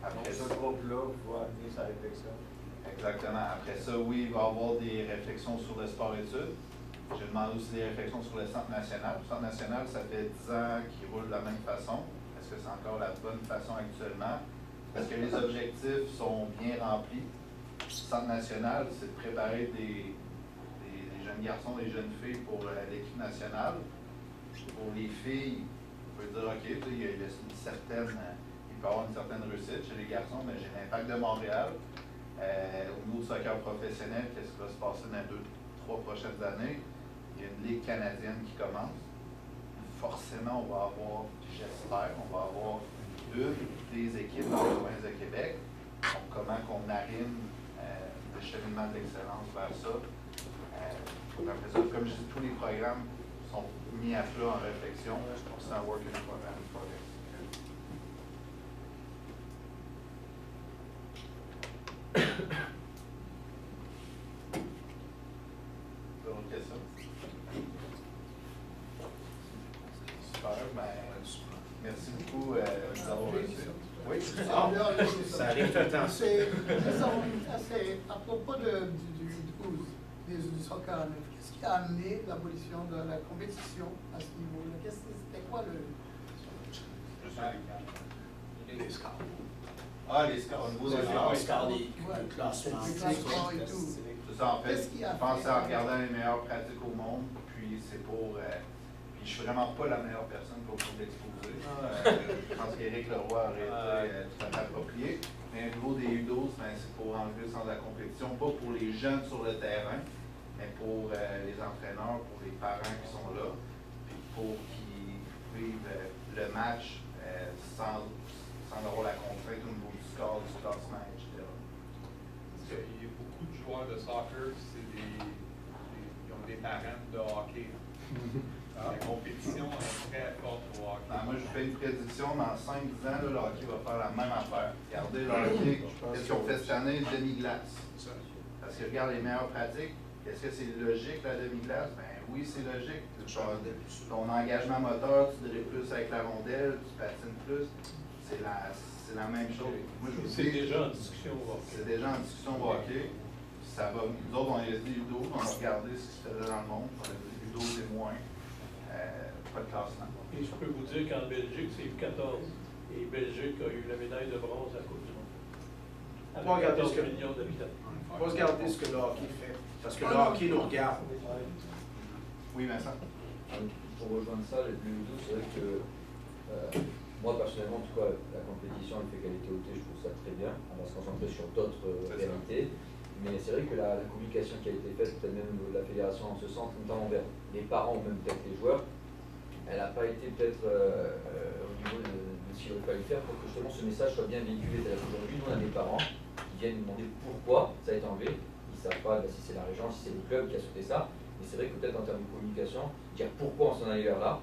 Après ce groupe-là, vous amener sa réflexion. Exactement. Après ça, oui, il va y avoir des réflexions sur le sport-études. J'ai demandé aussi des réflexions sur le Centre national. Le Centre national, ça fait 10 ans qu'il roule de la même façon. Est-ce que c'est encore la bonne façon actuellement? Est-ce que les objectifs sont bien remplis? Le Centre national, c'est de préparer des jeunes garçons, des jeunes filles pour l'équipe nationale. Pour les filles, on peut dire, OK, il y a une certaine, il peut y avoir une certaine réussite chez les garçons, mais j'ai l'Impact de Montréal. Au niveau du soccer professionnel, qu'est-ce qui va se passer dans les 2-3 prochaines années? Il y a une ligue canadienne qui commence. Forcément, on va avoir, j'espère, on va avoir une des équipes dans la province de Québec. Donc, comment qu'on arrive le cheminement de l'excellence vers ça. Après ça, comme je dis, tous les programmes sont mis à plat en réflexion. C'est un work in progress. D'autres questions? Super, merci beaucoup de nous avoir reçus. Oui, ça arrive tout le temps. C'est à propos du soccer, qu'est-ce qui a amené l'abolition de la compétition à ce niveau-là? C'était quoi le... Les scores. Ah, les scores. Au niveau des scores, les classements et tout. C'est ça, en fait. Je pensais en regardant les meilleures pratiques au monde, puis c'est pour... puis je suis vraiment pas la meilleure personne pour l'exposer. Je pense qu'Éric Leroy aurait été tout à fait approprié. Mais au niveau des U12, c'est pour enlever le sens de la compétition, pas pour les jeunes sur le terrain, mais pour les entraîneurs, pour les parents qui sont là, puis pour qu'ils vivent le match sans avoir la contrainte au niveau du score, du classement, etc. Parce qu'il y a beaucoup de joueurs de soccer, ils ont des parents de hockey. La compétition est très forte au hockey. Non, moi, je fais une prédiction, dans 5-10 ans, là, le hockey va faire la même affaire. Regardez le hockey, qu'est-ce qu'ils ont fait cette année? Demi-glace. Parce que regarde les meilleures pratiques. Est-ce que c'est logique, la demi-glace? Ben oui, c'est logique. Ton engagement moteur, tu dirais plus avec la rondelle, tu patines plus. C'est la même chose. C'est déjà en discussion au hockey. C'est déjà en discussion au hockey. Ça va, nous autres, on a dit U12, on a regardé ce qui se faisait dans le monde. On a dit U12 c'est moins. Pas de classement. Et je peux vous dire qu'en Belgique, c'est U14. Et Belgique a eu la médaille de bronze à la Coupe du Monde. Avec 14 millions d'habitants. On va regarder ce que le hockey fait. Parce que le hockey nous regarde. Oui, Vincent. Pour rejoindre ça, le U12, c'est vrai que moi, personnellement, en tout cas, la compétition, le fait qu'elle était ôtée, je trouve ça très bien. On va se concentrer sur d'autres réalités. Mais c'est vrai que la communication qui a été faite, peut-être même de la fédération en ce sens, notamment vers les parents ou même peut-être les joueurs, elle n'a pas été peut-être au niveau de ce qu'il aurait fallu faire pour que justement ce message soit bien véhiculé. C'est-à-dire qu'aujourd'hui, nous, on a des parents qui viennent nous demander pourquoi ça a été enlevé. Ils ne savent pas si c'est la région, si c'est le club qui a souhaité ça. Mais c'est vrai que peut-être en termes de communication, dire pourquoi on s'en allait vers là,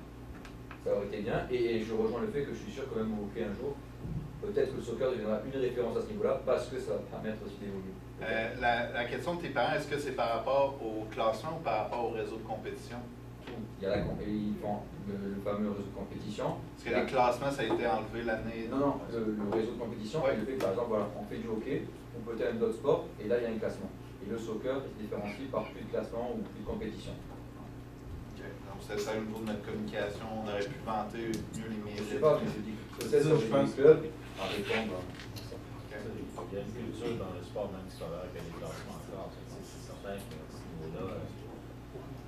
ça aurait été bien. Et je rejoins le fait que je suis sûr que même au hockey un jour, peut-être que le soccer deviendra une référence à ce niveau-là parce que ça va permettre aussi d'évoluer. La question de tes parents, est-ce que c'est par rapport au classement ou par rapport au réseau de compétition? Il y a ils font le fameux réseau de compétition. Parce que les classements, ça a été enlevé l'année... Non, le réseau de compétition, et le fait que par exemple, voilà, on fait du hockey, on peut être d'autres sports, et là il y a un classement. Et le soccer se différencie par plus de classement ou plus de compétition. Okay. Donc c'est ça au niveau de notre communication, on aurait pu vanter mieux les mérites. Je sais pas, mais je dis que peut-être sur les clubs, à répondre. Il y a une culture dans le sport même scolaire que les classements encore. C'est certain que à ce niveau-là,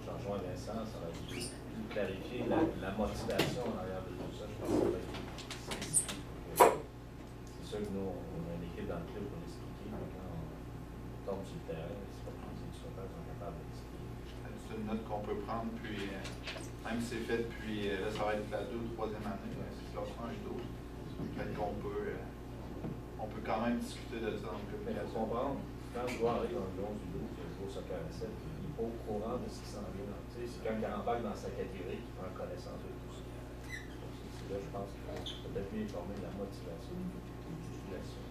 j'en rejoins Vincent, ça va plus clarifier la motivation en arrière de tout ça. Je pense que ça va être spécifique. C'est sûr que nous, on a une équipe dans le club pour l'expliquer, mais quand on tombe sur le terrain, c'est pas comme si les supporters sont capables d'expliquer. C'est une note qu'on peut prendre, puis même si c'est fait, puis là, ça va être la 2e ou 3e année, c'est le classement J12. Peut-être qu'on peut. On peut quand même discuter de ça dans le Mais il faut comprendre, quand le joueur arrive dans le 11 du 12, il joue au soccer à 7, il n'est pas au courant de ce qui s'en vient. C'est quand il embarque dans sa catégorie qu'il prend connaissance de tout ça. C'est là, je pense qu'il faut peut-être mieux informer de la motivation de l'utilisation.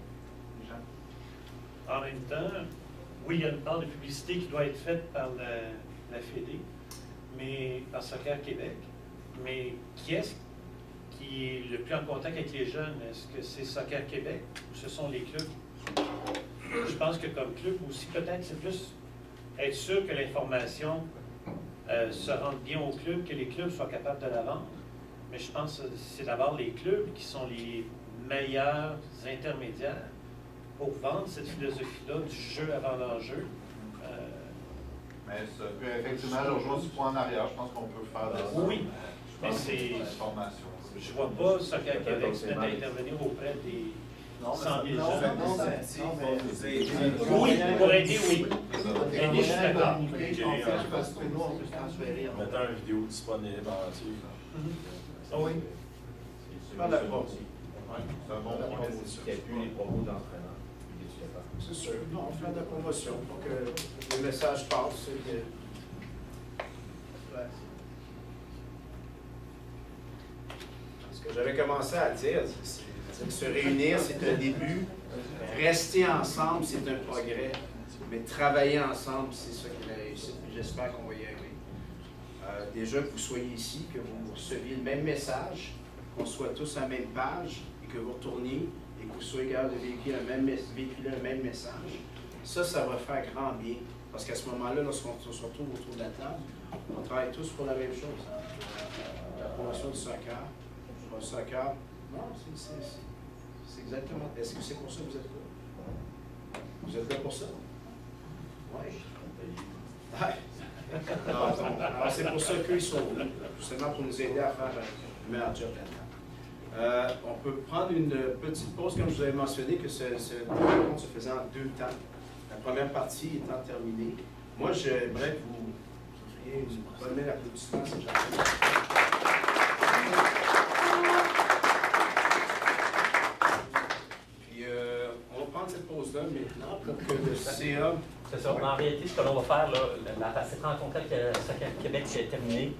En même temps, oui, il y a une part de publicité qui doit être faite par la Fédé, mais par Soccer Québec. Mais qui est-ce qui est le plus en contact avec les jeunes? Est-ce que c'est Soccer Québec ou ce sont les clubs? Je pense que comme club aussi, peut-être, c'est plus être sûr que l'information se rende bien au club, que les clubs soient capables de la vendre. Mais je pense que c'est d'abord les clubs qui sont les meilleurs intermédiaires pour vendre cette philosophie-là du jeu avant l'enjeu. Mais ça, effectivement, je rejoins du point en arrière. Je pense qu'on peut faire de ça. Oui. Je Mais c'est. Formation. Je vois pas Soccer Québec se mettre à intervenir auprès des 100 000 jeunes. Oui, pour aider, oui. Aider, je suis d'accord. Parce que nous, on peut transférer. Mettant une vidéo disponible en entier. Ah oui. Pas d'accord. C'est un bon point. Il n'y a plus les promos d'entraîneurs. C'est sûr. Non, on fait de la promotion pour que le message passe. Ce que j'avais commencé à dire, c'est que se réunir, c'est un début. Rester ensemble, c'est un progrès. Mais travailler ensemble, c'est ça qui est la réussite. J'espère qu'on va y arriver. Déjà que vous soyez ici, que vous receviez le même message, qu'on soit tous à la même page et que vous retourniez et que vous soyez capables de véhiculer le même message, ça va faire grand bien. Parce qu'à ce moment-là, lorsqu'on se retrouve autour de la table, on travaille tous pour la même chose. La promotion du soccer. Le soccer, non, c'est exactement. Est-ce que c'est pour ça que vous êtes là? Vous êtes là pour ça? Oui. Alors, c'est pour ça qu'ils sont là, justement pour nous aider à faire un meilleur job là-dedans. On peut prendre une petite pause, comme je vous avais mentionné, que ce compte se faisait en 2 temps. La première partie étant terminée. Moi, j'aimerais que vous offriez une bonne main d'applaudissement, ces gens-là. Puis, on va prendre cette pause-là maintenant pour que le CA... C'est ça. En réalité, ce que l'on va faire, là, cette rencontre avec le Soccer Québec qui est terminée.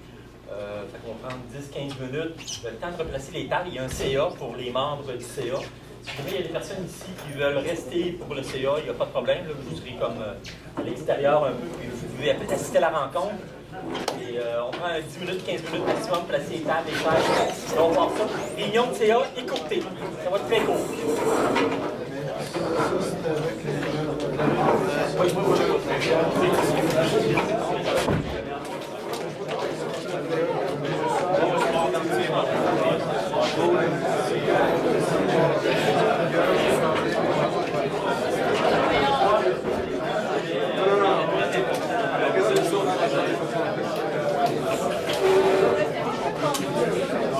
On va prendre 10-15 minutes. Le temps de replacer les tables, il y a un CA pour les membres du CA. Si jamais il y a des personnes ici qui veulent rester pour le CA, il n'y a pas de problème. Là, vous serez comme à l'extérieur un peu, puis vous pouvez assister à la rencontre. Et on prend 10 minutes, 15 minutes maximum, placer les tables, les chaises. On va voir ça. Réunion de CA écourtée. Ça va être très court.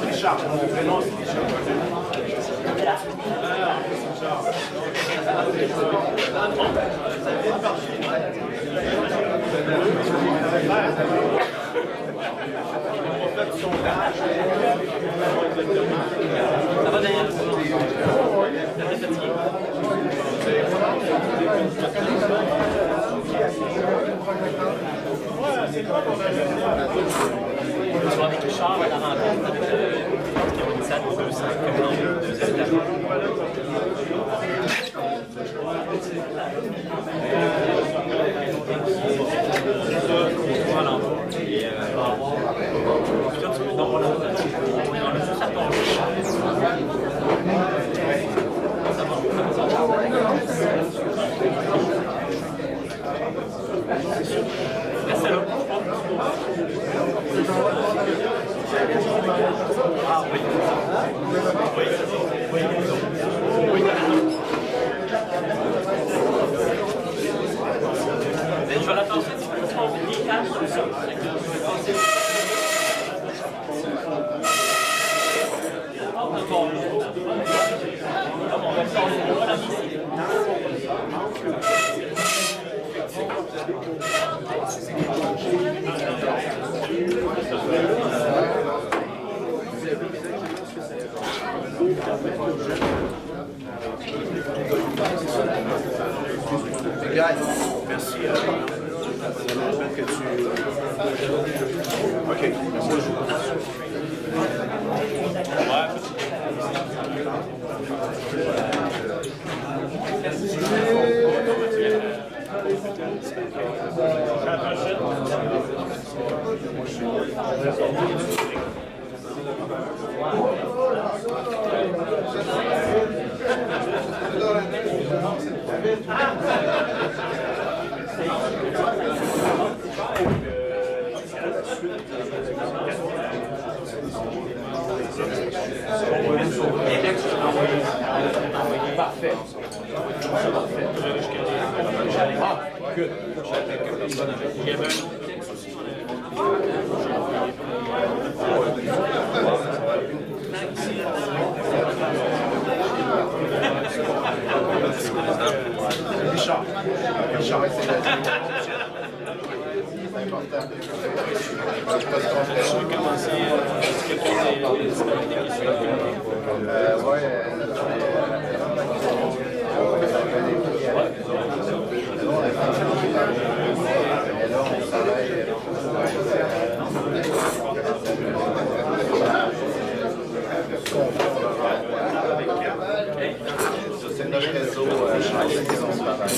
Richard, mon prénom c'est Richard. Ça va, Daniel? Je vais avec Richard à la rencontre avec le SAD 200 voilà. Et on a juste à tomber. Ah oui. Oui. Oui. Oui. Je vais la passer un petit peu parce qu'on fait des tables comme ça. Merci. Que tu... OK. Parfait. Ah, good. Il y avait un texte aussi. Richard. Richard. C'est important. Je vais commencer C'est notre réseau, on se travaille.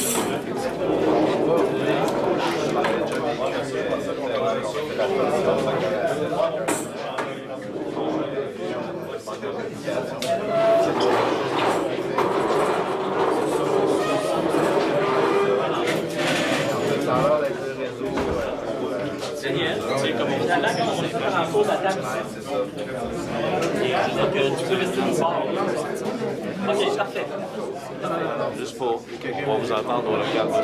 Daniel, c'est comme finalement, quand on est faire en pause à table ici. Donc, tu peux rester une part. Ok, parfait. Juste pour, on va vous entendre au local 215.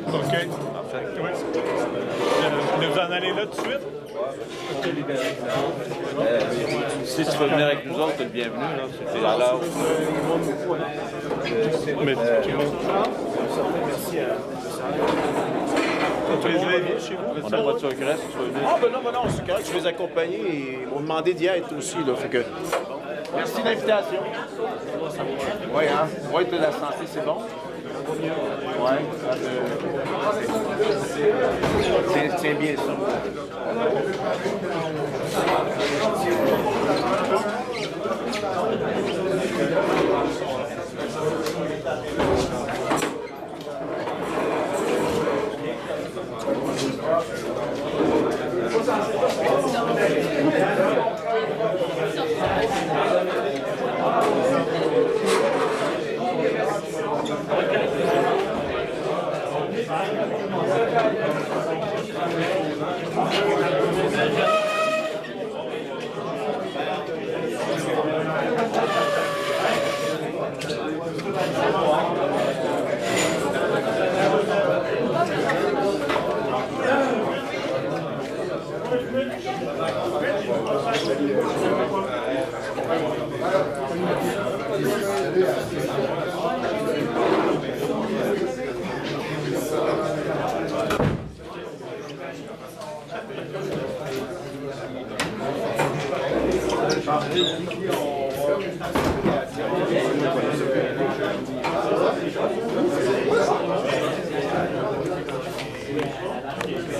OK. Parfait. Oui. Vous en allez là tout de suite? Si tu veux venir avec nous autres, t'es le bienvenu. C'était à l'heure. Mais merci à... Tu les as bien chez vous? On n'a pas de secret, si tu veux venir. Ah, ben non, c'est correct, je vais les accompagner et ils m'ont demandé d'y être aussi, là, fait que... Merci de l'invitation. Oui, hein? Oui, de la santé, c'est bon? Oui. Tiens bien ça.